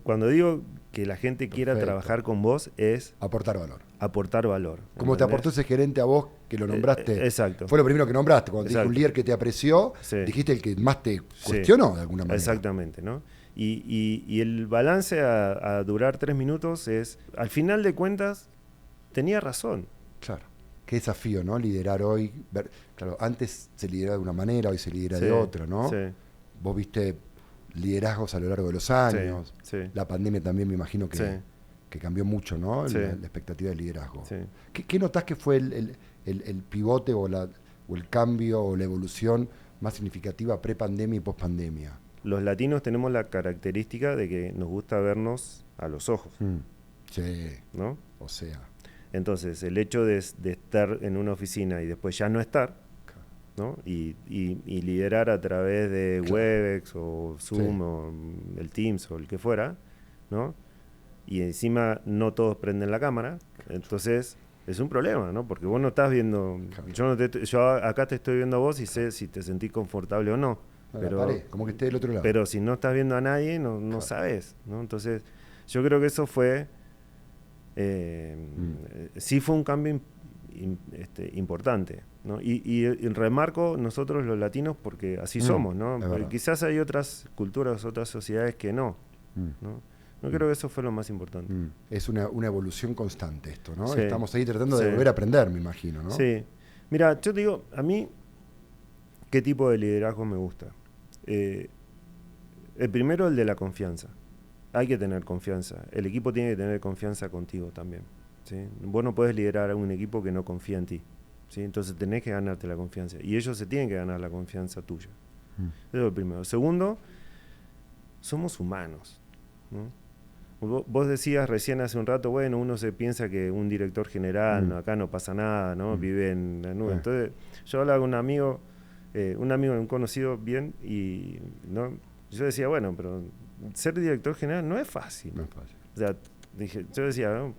cuando digo que la gente quiera trabajar con vos es aportar valor. Como te aportó ese gerente a vos que lo nombraste. Exacto. Fue lo primero que nombraste. Cuando te dije un líder que te apreció, dijiste el que más te cuestionó de alguna manera. Exactamente, ¿no? Y el balance a durar 3 minutos es, al final de cuentas, tenía razón. Claro. Qué desafío, ¿no? Liderar hoy. Claro, antes se lideraba de una manera, hoy se lidera de otra, ¿no? Sí. Vos viste liderazgos a lo largo de los años. Sí. La pandemia también me imagino que cambió mucho, ¿no? La expectativa de liderazgo. Sí. ¿Qué notás que fue el pivote o el cambio o la evolución más significativa pre-pandemia y post-pandemia? Los latinos tenemos la característica de que nos gusta vernos a los ojos. Sí. ¿No? O sea. Entonces, el hecho de estar en una oficina y después ya no estar, ¿no? Y liderar a través de Webex o Zoom o el Teams o el que fuera, ¿no? Y encima no todos prenden la cámara, entonces es un problema, ¿no? Porque vos no estás viendo, Claro. yo acá te estoy viendo a vos y sé si te sentís confortable o no. Pero, como que esté del otro lado. pero si no estás viendo a nadie, no Claro. sabes, ¿no? Entonces, yo creo que eso fue, sí fue un cambio importante, ¿no? Y remarco nosotros los latinos porque así somos, ¿no? Quizás hay otras culturas, otras sociedades que no, ¿no? Yo creo que eso fue lo más importante. Es una evolución constante esto, ¿no? Sí. Estamos ahí tratando de volver a aprender, me imagino, ¿no? Sí. Mira, yo te digo, a mí, ¿qué tipo de liderazgo me gusta? El primero, el de la confianza. Hay que tener confianza. El equipo tiene que tener confianza contigo también, ¿sí? Vos no podés liderar a un equipo que no confía en ti, ¿sí? Entonces tenés que ganarte la confianza. Y ellos se tienen que ganar la confianza tuya. Eso es lo primero. Segundo, somos humanos, ¿no? Vos decías recién hace un rato, bueno, uno se piensa que un director general, no, acá no pasa nada, ¿no? Vive en la nube. Entonces, yo hablaba con un amigo de un conocido bien, y ¿no? Yo decía, bueno, pero ser director general no es fácil. No es fácil. O sea, yo decía, ¿no?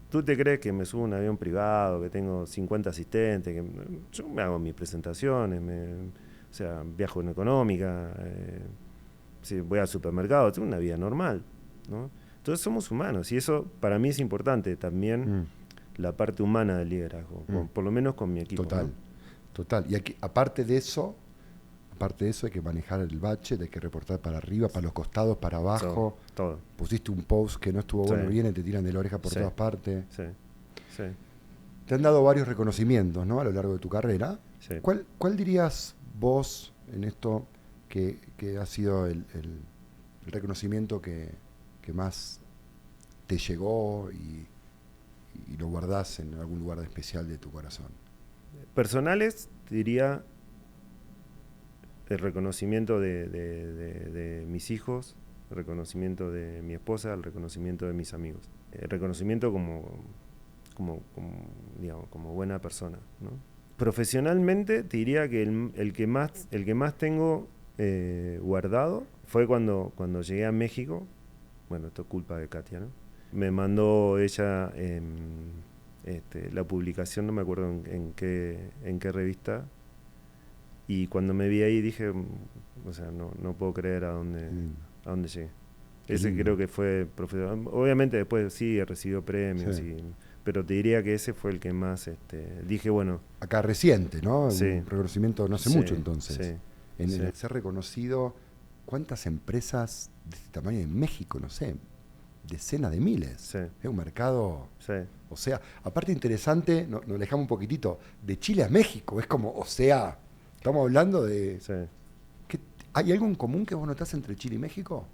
¿Tú te crees que me subo a un avión privado, que tengo 50 asistentes? Que yo me hago mis presentaciones, o sea, viajo en económica, si voy al supermercado, tengo una vida normal, ¿no? Entonces somos humanos y eso para mí es importante también, la parte humana del liderazgo, por lo menos con mi equipo. Total, ¿no? total. Y aquí, aparte de eso hay que manejar el bache, hay que reportar para arriba, para los costados, para abajo. Todo. Pusiste un post que no estuvo bueno, viene, te tiran de la oreja por todas partes. Sí, sí. Te han dado varios reconocimientos, ¿no? A lo largo de tu carrera. Sí. ¿Cuál dirías vos en esto que ha sido el reconocimiento que más te llegó y lo guardás en algún lugar especial de tu corazón? Personales, diría el reconocimiento de mis hijos, el reconocimiento de mi esposa, el reconocimiento de mis amigos. El reconocimiento digamos, como buena persona, ¿no? Profesionalmente te diría que el que más tengo guardado fue cuando llegué a México. Bueno, esto es culpa de Katia, ¿no? Me mandó ella la publicación, no me acuerdo en qué revista, y cuando me vi ahí dije, o sea, no puedo creer a dónde llegué. Ese creo que fue profesional. Obviamente después sí he recibido premios, pero te diría que ese fue el que más dije, bueno. Acá reciente, ¿no? Sí. Un reconocimiento no hace mucho entonces. Sí. En el ser reconocido, ¿cuántas empresas de este tamaño en México? No sé, decenas de miles. Sí. Es un mercado, Sí. o sea, aparte interesante, nos alejamos un poquitito, de Chile a México, es como, o sea, estamos hablando de... Sí. ¿Hay algo en común que vos notás entre Chile y México?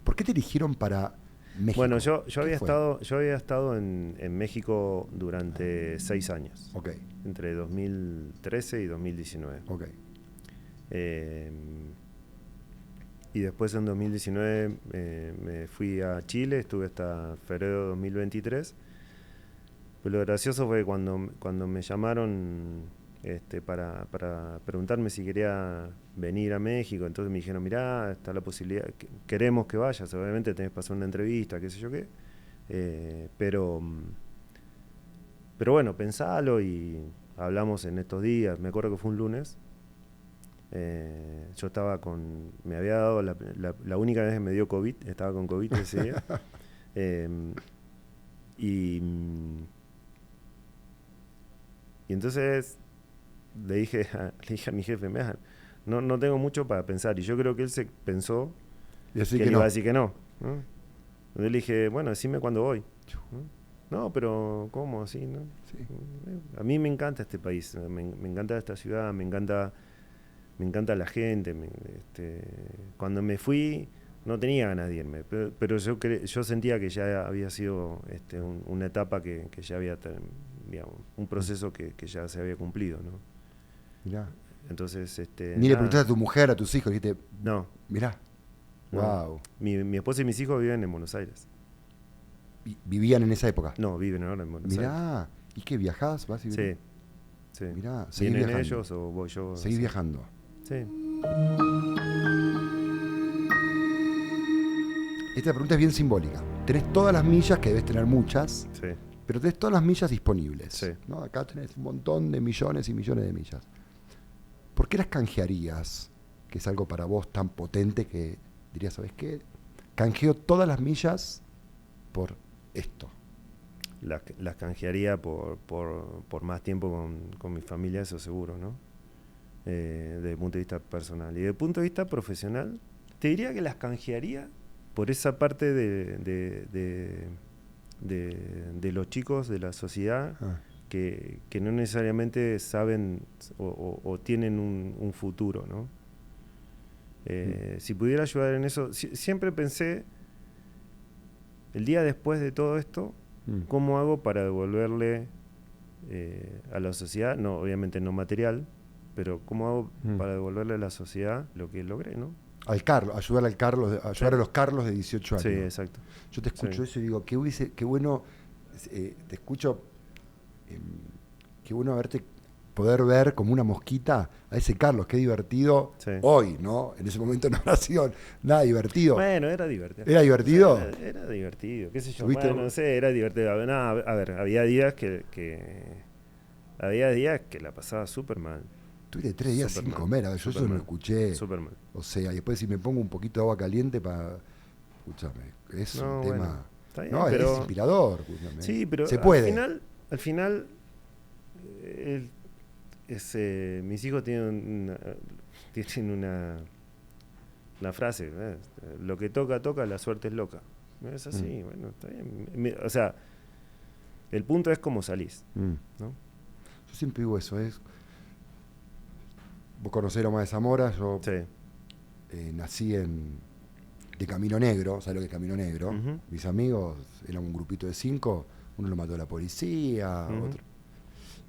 ¿Por qué te eligieron para México? Bueno, yo había estado en México durante 6 años. Ok. Entre 2013 y 2019. Ok. Y después en 2019 me fui a Chile, estuve hasta febrero de 2023. Pero lo gracioso fue cuando me llamaron para preguntarme si quería venir a México. Entonces me dijeron, mirá, está la posibilidad, queremos que vayas, obviamente tenés que pasar una entrevista, qué sé yo qué. Pero bueno, pensalo, y hablamos en estos días. Me acuerdo que fue un lunes. Yo estaba me había dado la única vez que me dio COVID, estaba con COVID ese día. Y entonces le dije a mi jefe, mira, no tengo mucho para pensar, y yo creo que él se pensó que él iba a decir que no, ¿no? Entonces le dije, bueno, decime cuándo voy. No, pero ¿cómo así, no? Sí. A mí me encanta este país, me encanta esta ciudad, me encanta la gente. Cuando me fui no tenía ganas de irme, pero yo sentía que ya había sido una etapa que ya había, digamos, un proceso que ya se había cumplido, ¿no? Mirá. Entonces, Ni le preguntaste a tu mujer, a tus hijos, dijiste, no. Mirá. No. Wow. Mi esposa y mis hijos viven en Buenos Aires. ¿Vivían en esa época? No, viven ahora en Buenos Aires. Mirá. ¿Y qué, viajás? ¿Vas y Sí. Sí. Mirá, seguís ¿Vienen viajando. ellos o voy yo? Seguís Sí. viajando. Sí. Esta pregunta es bien simbólica. Tenés todas las millas, que debes tener muchas, Sí. pero tenés todas las millas disponibles. Sí. ¿No? Acá tenés un montón de millones y millones de millas. ¿Por qué las canjearías? Que es algo para vos tan potente que dirías, ¿sabes qué? Canjeo todas las millas por esto. Las canjearía por más tiempo con mi familia, eso seguro, ¿no? Desde el punto de vista personal. Y desde el punto de vista profesional, te diría que las canjearía por esa parte de los chicos de la sociedad que no necesariamente saben o tienen un futuro, ¿no? Si pudiera ayudar en eso, siempre pensé, el día después de todo esto, ¿cómo hago para devolverle a la sociedad, no, obviamente no material, pero cómo hago para devolverle a la sociedad lo que logré, ¿no? Ayudar al Carlos, ayudar a los Carlos de 18 años. Sí, exacto. Yo te escucho eso y digo, qué bueno, te escucho, qué bueno poder ver como una mosquita a ese Carlos, qué divertido hoy, ¿no? En ese momento no habrá sido nada divertido. Bueno, era divertido. ¿Era divertido? Era divertido, qué sé yo. Bueno, no sé, era divertido. No, a ver, había días que la pasaba súper mal. Tuve 3 días sin comer, a ver, yo eso no lo escuché. Súper mal. O sea, y después si me pongo un poquito de agua caliente para... Escúchame, es un tema... Bueno, está bien, no, pero, es inspirador, escúchame. Sí, pero se puede. Al final mis hijos tienen una frase, lo que toca, la suerte es loca. Es así, bueno, está bien. O sea, el punto es cómo salís, ¿no? Yo siempre digo eso, vos conocés Loma de Zamora, yo nací de Camino Negro, ¿sabés lo que es Camino Negro? Mis amigos eran un grupito de 5, uno lo mató a la policía, otro.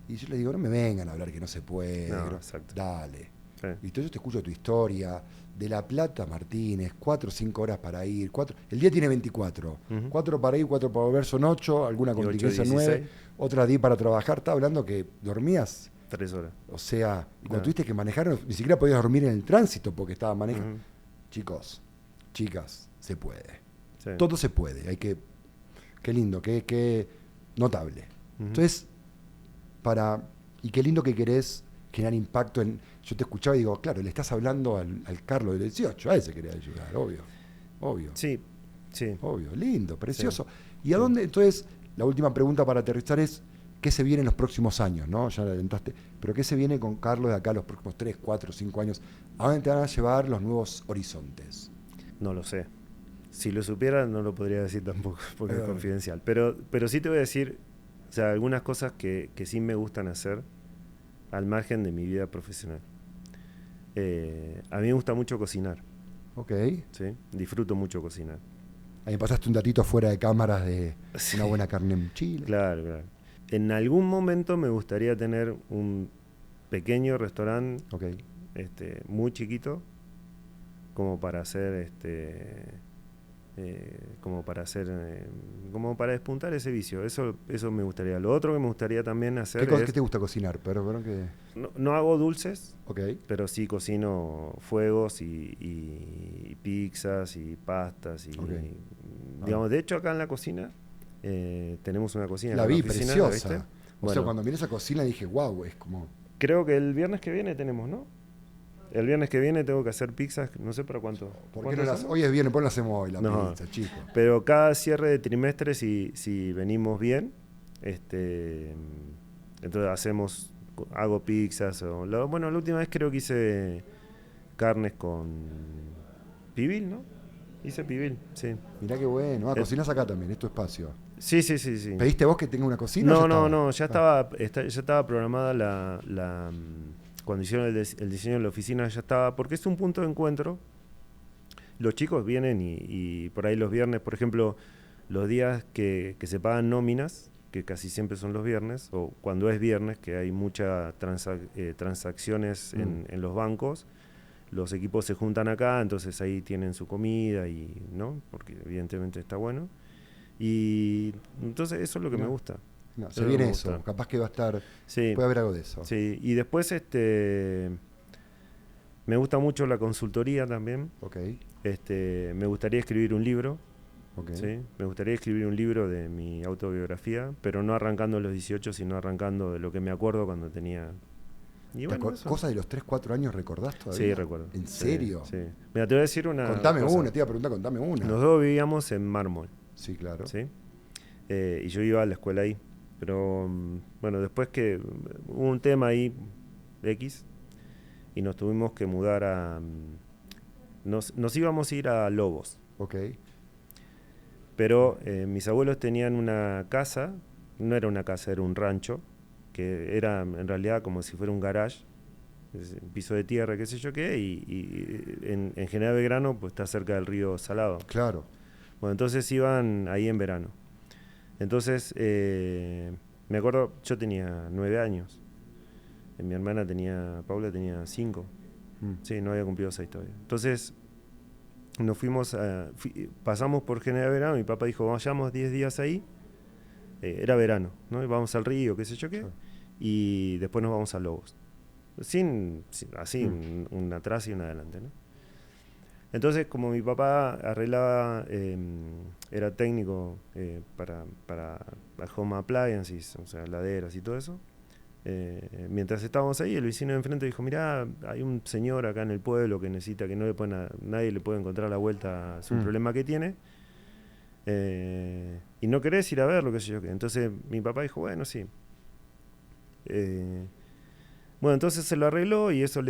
Y yo les digo, no me vengan a hablar que no se puede. No, exacto. Dale. Sí. Y entonces yo te escucho tu historia, de La Plata a Martínez, 4 o 5 horas para ir, el día tiene 24, 4 para ir, 4 para volver, son 8, alguna contingencia 9, otra 10 para trabajar. Estaba hablando que dormías 3 horas. O sea, y cuando tuviste que manejar, ni siquiera podías dormir en el tránsito porque estaba manejando. Chicos, chicas, se puede. Sí. Todo se puede. Qué lindo, qué notable. Entonces, y qué lindo que querés generar impacto en... Yo te escuchaba y digo, claro, le estás hablando al Carlos del 18, a ese quería ayudar, obvio. Sí. Obvio, lindo, precioso. Sí. ¿Y a dónde? Entonces, la última pregunta para aterrizar es, ¿qué se viene en los próximos años? ¿No? Ya adelantaste, pero ¿qué se viene con Carlos de acá los próximos 3, 4, 5 años? ¿A dónde te van a llevar los nuevos horizontes? No lo sé. Si lo supiera no lo podría decir tampoco, porque es confidencial. Pero sí te voy a decir, o sea, algunas cosas que sí me gustan hacer al margen de mi vida profesional. A mí me gusta mucho cocinar. Ok. ¿Sí? Disfruto mucho cocinar. Ahí pasaste un datito fuera de cámaras de una buena carne en Chile. Claro. En algún momento me gustaría tener un pequeño restaurante muy chiquito como para hacer como para despuntar ese vicio. Eso me gustaría. Lo otro que me gustaría también hacer ¿Qué te gusta cocinar? Perdón que... No hago dulces, pero sí cocino fuegos y pizzas y pastas y digamos, de hecho acá en la cocina tenemos una cocina. La vi, oficina, preciosa. O bueno, sea, cuando miré esa cocina dije, wow, es como... Creo que el viernes que viene tenemos, ¿no? El viernes que viene tengo que hacer pizzas, no sé para cuánto. ¿Por qué no hoy es viernes, pues no hacemos hoy la pizza, chicos? Pero cada cierre de trimestre, si venimos bien, entonces hago pizzas. La última vez creo que hice carnes con pibil, ¿no? Hice pibil, sí. Mirá qué bueno. Cocinás acá también, es tu espacio. Sí. ¿Pediste vos que tenga una cocina? No, ya estaba programada cuando hicieron el diseño de la oficina, ya estaba, porque es un punto de encuentro. Los chicos vienen y por ahí los viernes, por ejemplo, los días que se pagan nóminas, que casi siempre son los viernes, o cuando es viernes, que hay muchas transacciones en los bancos, los equipos se juntan acá, entonces ahí tienen su comida, ¿no? Porque evidentemente está bueno. Y entonces eso es lo que me gusta. No, se viene eso, capaz que va a estar... Sí, puede haber algo de eso. Sí, y después me gusta mucho la consultoría también. Ok. Me gustaría escribir un libro Ok. ¿sí? Me gustaría escribir un libro de mi autobiografía, pero no arrancando a los 18, sino arrancando de lo que me acuerdo cuando tenía... Y bueno, eso. ¿Cosas de los 3, 4 años recordás todavía? Sí, recuerdo. ¿En Sí, serio? sí. Mira, te voy a decir una Contame cosa. una, te iba a preguntar, contame una. Los dos vivíamos en Mármol, Sí, claro. ¿sí? Y yo iba a la escuela ahí. Pero, bueno, después que hubo un tema ahí, X, y nos tuvimos que mudar a... Nos íbamos a ir a Lobos. Ok. Pero mis abuelos tenían una casa, no era una casa, era un rancho, que era en realidad como si fuera un garage, un piso de tierra, qué sé yo qué, y en General Belgrano pues está cerca del río Salado. Claro. Bueno, entonces iban ahí en verano. Entonces, me acuerdo, yo tenía 9 años, mi hermana Paula tenía 5, sí, no había cumplido 6 todavía. Entonces, nos fuimos, pasamos por General Belgrano, mi papá dijo, vayamos 10 días ahí, era verano, ¿no? Y vamos al río, qué sé yo qué, Claro. y después nos vamos a Lobos. Así, un atrás y un adelante, ¿no? Entonces, como mi papá arreglaba, era técnico para home appliances, o sea, laderas y todo eso, mientras estábamos ahí, el vecino de enfrente dijo, mirá, hay un señor acá en el pueblo que necesita, que nadie le puede encontrar la vuelta a su problema que tiene, y no querés ir a verlo, qué sé yo qué. Entonces mi papá dijo, bueno, sí. Bueno, entonces se lo arregló y eso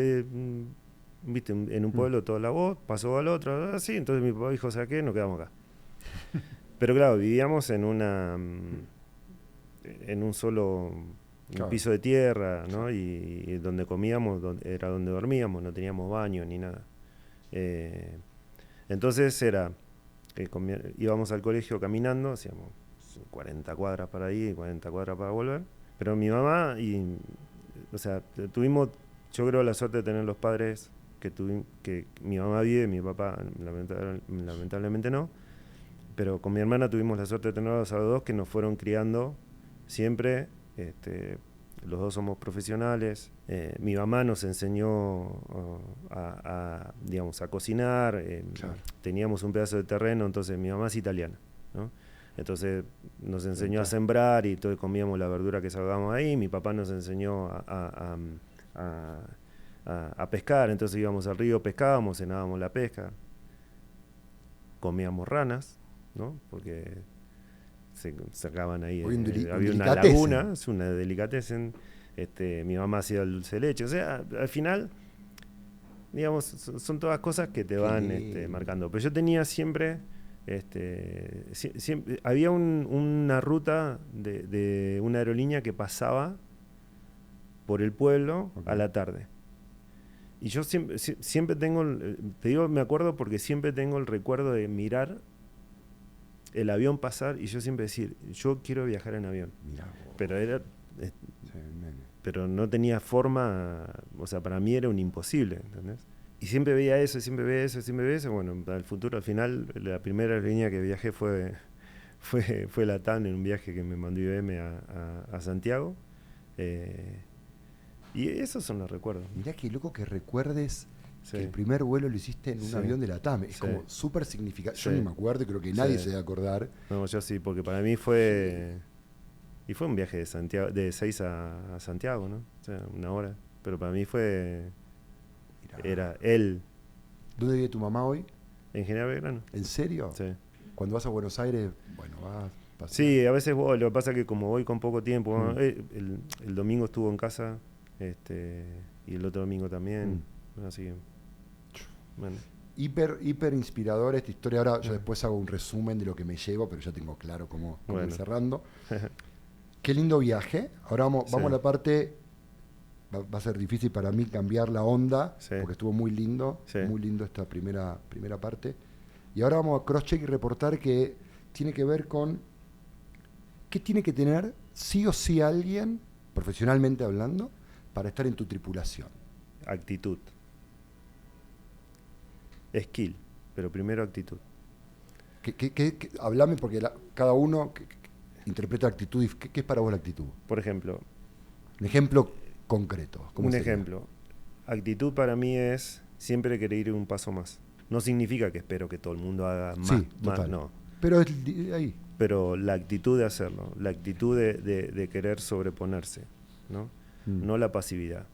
viste, en un pueblo toda la voz, pasó al otro, así, entonces mi papá dijo, ¿sabes qué? Nos quedamos acá. Pero claro, vivíamos en un solo Claro. piso de tierra, ¿no? Y donde comíamos era donde dormíamos, no teníamos baño ni nada. Entonces íbamos al colegio caminando, hacíamos 40 cuadras para ir y 40 cuadras para volver. Pero mi mamá, o sea, yo creo, la suerte de tener los padres que mi mamá vive, mi papá lamentablemente no. Pero con mi hermana tuvimos la suerte de tenerlos a los dos que nos fueron criando siempre. Los dos somos profesionales. Mi mamá nos enseñó digamos, a cocinar. Claro. Teníamos un pedazo de terreno, entonces mi mamá es italiana, ¿no? Entonces nos enseñó a Claro. sembrar y todo, comíamos la verdura que salgábamos ahí. Mi papá nos enseñó a pescar, entonces íbamos al río, pescábamos, cenábamos la pesca, comíamos ranas, ¿no? Porque se sacaban ahí, había una laguna, es una delicatessen. Mi mamá hacía el dulce de leche, o sea, al final, digamos, son todas cosas que te van marcando. Pero yo tenía siempre, siempre había una ruta de una aerolínea que pasaba por el pueblo a la tarde. Y yo siempre tengo, te digo, me acuerdo porque siempre tengo el recuerdo de mirar el avión pasar y yo siempre decir, yo quiero viajar en avión. Mirá vos. Pero no tenía forma, o sea, para mí era un imposible, ¿entendés? Y siempre veía eso, siempre veía eso, siempre veía eso. Bueno, al futuro, al final, la primera aerolínea que viajé fue la TAN, en un viaje que me mandó IBM a Santiago. Y esos son los recuerdos. Mirá qué loco que recuerdes Sí. que el primer vuelo lo hiciste en un Sí. avión de la TAM. Es Sí. como súper significativo. Yo Sí. ni me acuerdo, creo que nadie Sí. se debe acordar. No, yo sí, porque para mí fue... Y fue un viaje de Santiago, de 6 a Santiago, ¿no? O sea, 1 hora. Pero para mí Mirá. era él, ¿Dónde vive tu mamá hoy? en General Belgrano. ¿En serio? Sí. Cuando vas a Buenos Aires, bueno, vas. Sí, a veces lo que pasa es que como voy con poco tiempo, Mm. el domingo estuvo en casa, y el otro domingo también, así que, bueno. Hiper inspirador esta historia. Ahora yo después hago un resumen de lo que me llevo, pero ya tengo claro cómo Bueno. ir cerrando. Qué lindo viaje. Ahora vamos Sí. a la parte. Va a ser difícil para mí cambiar la onda, Sí. porque estuvo muy lindo, Sí. muy lindo esta primera parte. Y ahora vamos a cross-check y reportar que tiene que ver con qué tiene que tener sí o sí alguien, profesionalmente hablando, para estar en tu tripulación. Actitud. Skill, pero primero actitud. Hablame porque cada uno que interpreta actitud. ¿Qué es para vos la actitud? Por ejemplo, Un ejemplo concreto. ¿Cómo un sería? ejemplo. Actitud para mí es siempre querer ir un paso más. No significa que espero que todo el mundo haga más. Sí, más, total. no. Pero ahí. Pero la actitud de hacerlo, la actitud de querer sobreponerse, ¿no? No la pasividad.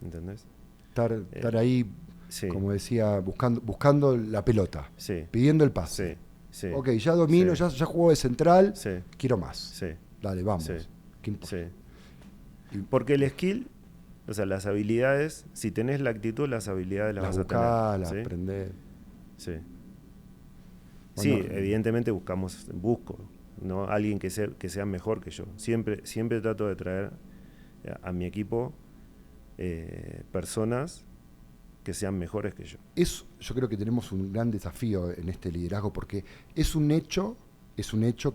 ¿Entendés? Estar ahí, sí. como decía, buscando la pelota, sí. pidiendo el pase. Sí. Sí. Ok, ya domino, sí. ya juego de central, sí. quiero más. Sí. Dale, vamos. Sí. ¿Qué importa? Sí. Porque el skill, o sea, las habilidades, si tenés la actitud, las habilidades las vas a tener. Las ¿sí? aprender. Sí. Bueno, sí, evidentemente busco, ¿no? Alguien que sea mejor que yo. Siempre trato de traer a mi equipo personas que sean mejores que yo. Yo creo que tenemos un gran desafío en este liderazgo porque es un hecho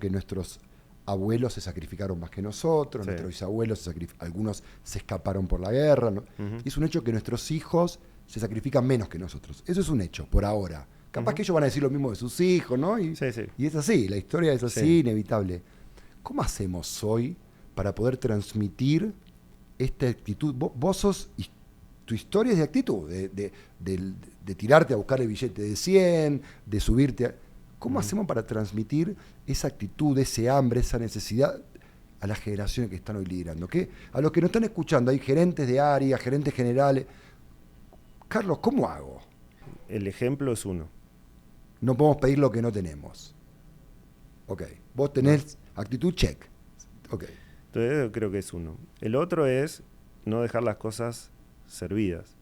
que nuestros abuelos se sacrificaron más que nosotros, nuestros bisabuelos algunos se escaparon por la guerra, ¿no? Y es un hecho que nuestros hijos se sacrifican menos que nosotros. Eso es un hecho, por ahora. Capaz que ellos van a decir lo mismo de sus hijos, ¿no? Y es así, la historia es así, inevitable. ¿Cómo hacemos hoy para poder transmitir esta actitud? Vos sos, tu historia es de actitud, de tirarte a buscar el billete de 100, de subirte. ¿Cómo hacemos para transmitir esa actitud, ese hambre, esa necesidad a las generaciones que están hoy liderando? ¿Qué? A los que nos están escuchando, hay gerentes de área, gerentes generales. Carlos, ¿cómo hago? El ejemplo es uno. No podemos pedir lo que no tenemos. Ok. Vos tenés actitud, check. Ok. Entonces yo creo que es uno. El otro es no dejar las cosas servidas,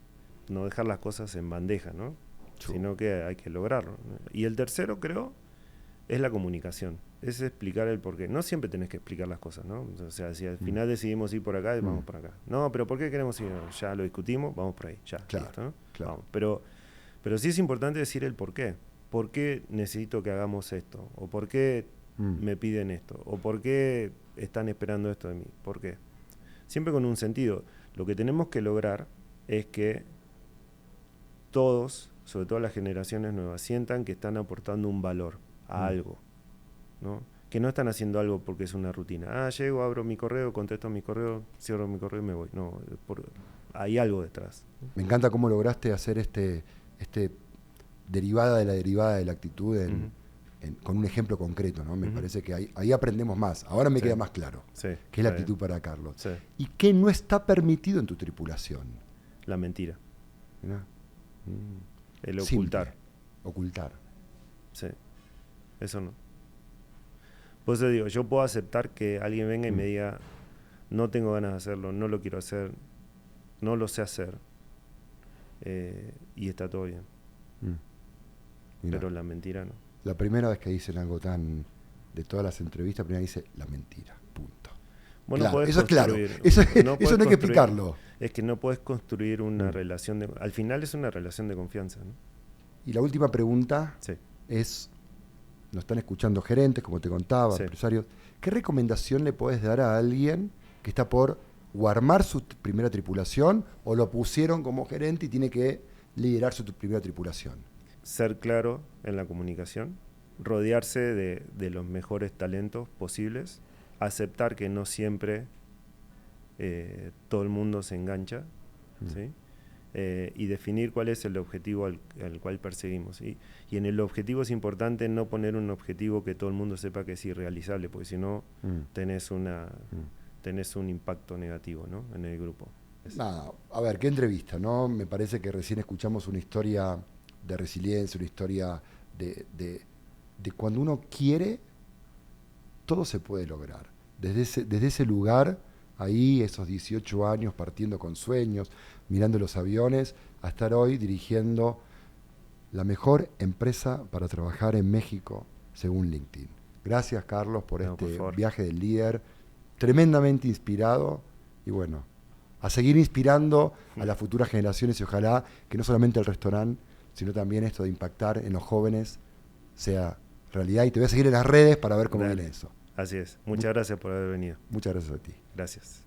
no dejar las cosas en bandeja, ¿no? Sino que hay que lograrlo, ¿no? Y el tercero, creo, es la comunicación. Es explicar el porqué. No siempre tenés que explicar las cosas, ¿no? O sea, si al final decidimos ir por acá, vamos por acá. No, pero ¿por qué queremos ir? Ya lo discutimos, vamos por ahí. Ya, claro, listo, ¿no? Claro. Vamos. Pero sí es importante decir el porqué. ¿Por qué necesito que hagamos esto? ¿O por qué me piden esto? ¿O por qué están esperando esto de mí? ¿Por qué? Siempre con un sentido. Lo que tenemos que lograr es que todos, sobre todo las generaciones nuevas, sientan que están aportando un valor a algo, ¿no? Que no están haciendo algo porque es una rutina. Llego, abro mi correo, contesto mi correo, cierro mi correo y me voy. No, hay algo detrás. Me encanta cómo lograste hacer este derivada de la actitud con un ejemplo concreto, ¿no? Me parece que ahí aprendemos más. Ahora me queda más claro qué es la actitud para Carlos. Sí. ¿Y qué no está permitido en tu tripulación? La mentira. ¿No? El ocultar. Simple. Ocultar. Sí. Eso no. Por eso digo, yo puedo aceptar que alguien venga y me diga, no tengo ganas de hacerlo, no lo quiero hacer, no lo sé hacer, y está todo bien. Pero la mentira no. La primera vez que dicen algo tan... De todas las entrevistas, primero dice la mentira, punto. Bueno, claro, eso es claro. Eso no hay que explicarlo. Es que no puedes construir una relación de... Al final es una relación de confianza, ¿no? Y la última pregunta es... Nos están escuchando gerentes, como te contaba, empresarios. ¿Qué recomendación le podés dar a alguien que está por o armar su primera tripulación o lo pusieron como gerente y tiene que liderar su primera tripulación? Ser claro en la comunicación, rodearse de los mejores talentos posibles, aceptar que no siempre todo el mundo se engancha, ¿sí? Y definir cuál es el objetivo al cual perseguimos. Y en el objetivo es importante no poner un objetivo que todo el mundo sepa que es irrealizable, porque si no tenés un impacto negativo, ¿no? En el grupo. Nada, a ver, qué entrevista, ¿no? Me parece que recién escuchamos una historia de resiliencia, una historia de cuando uno quiere, todo se puede lograr. Desde ese lugar, ahí, esos 18 años partiendo con sueños, mirando los aviones, a estar hoy dirigiendo la mejor empresa para trabajar en México, según LinkedIn. Gracias, Carlos, por viaje del líder, tremendamente inspirado, y bueno, a seguir inspirando a las futuras generaciones y ojalá que no solamente el restaurante, sino también esto de impactar en los jóvenes sea realidad. Y te voy a seguir en las redes para ver cómo viene eso. Así es. Muchas gracias por haber venido. Muchas gracias a ti. Gracias.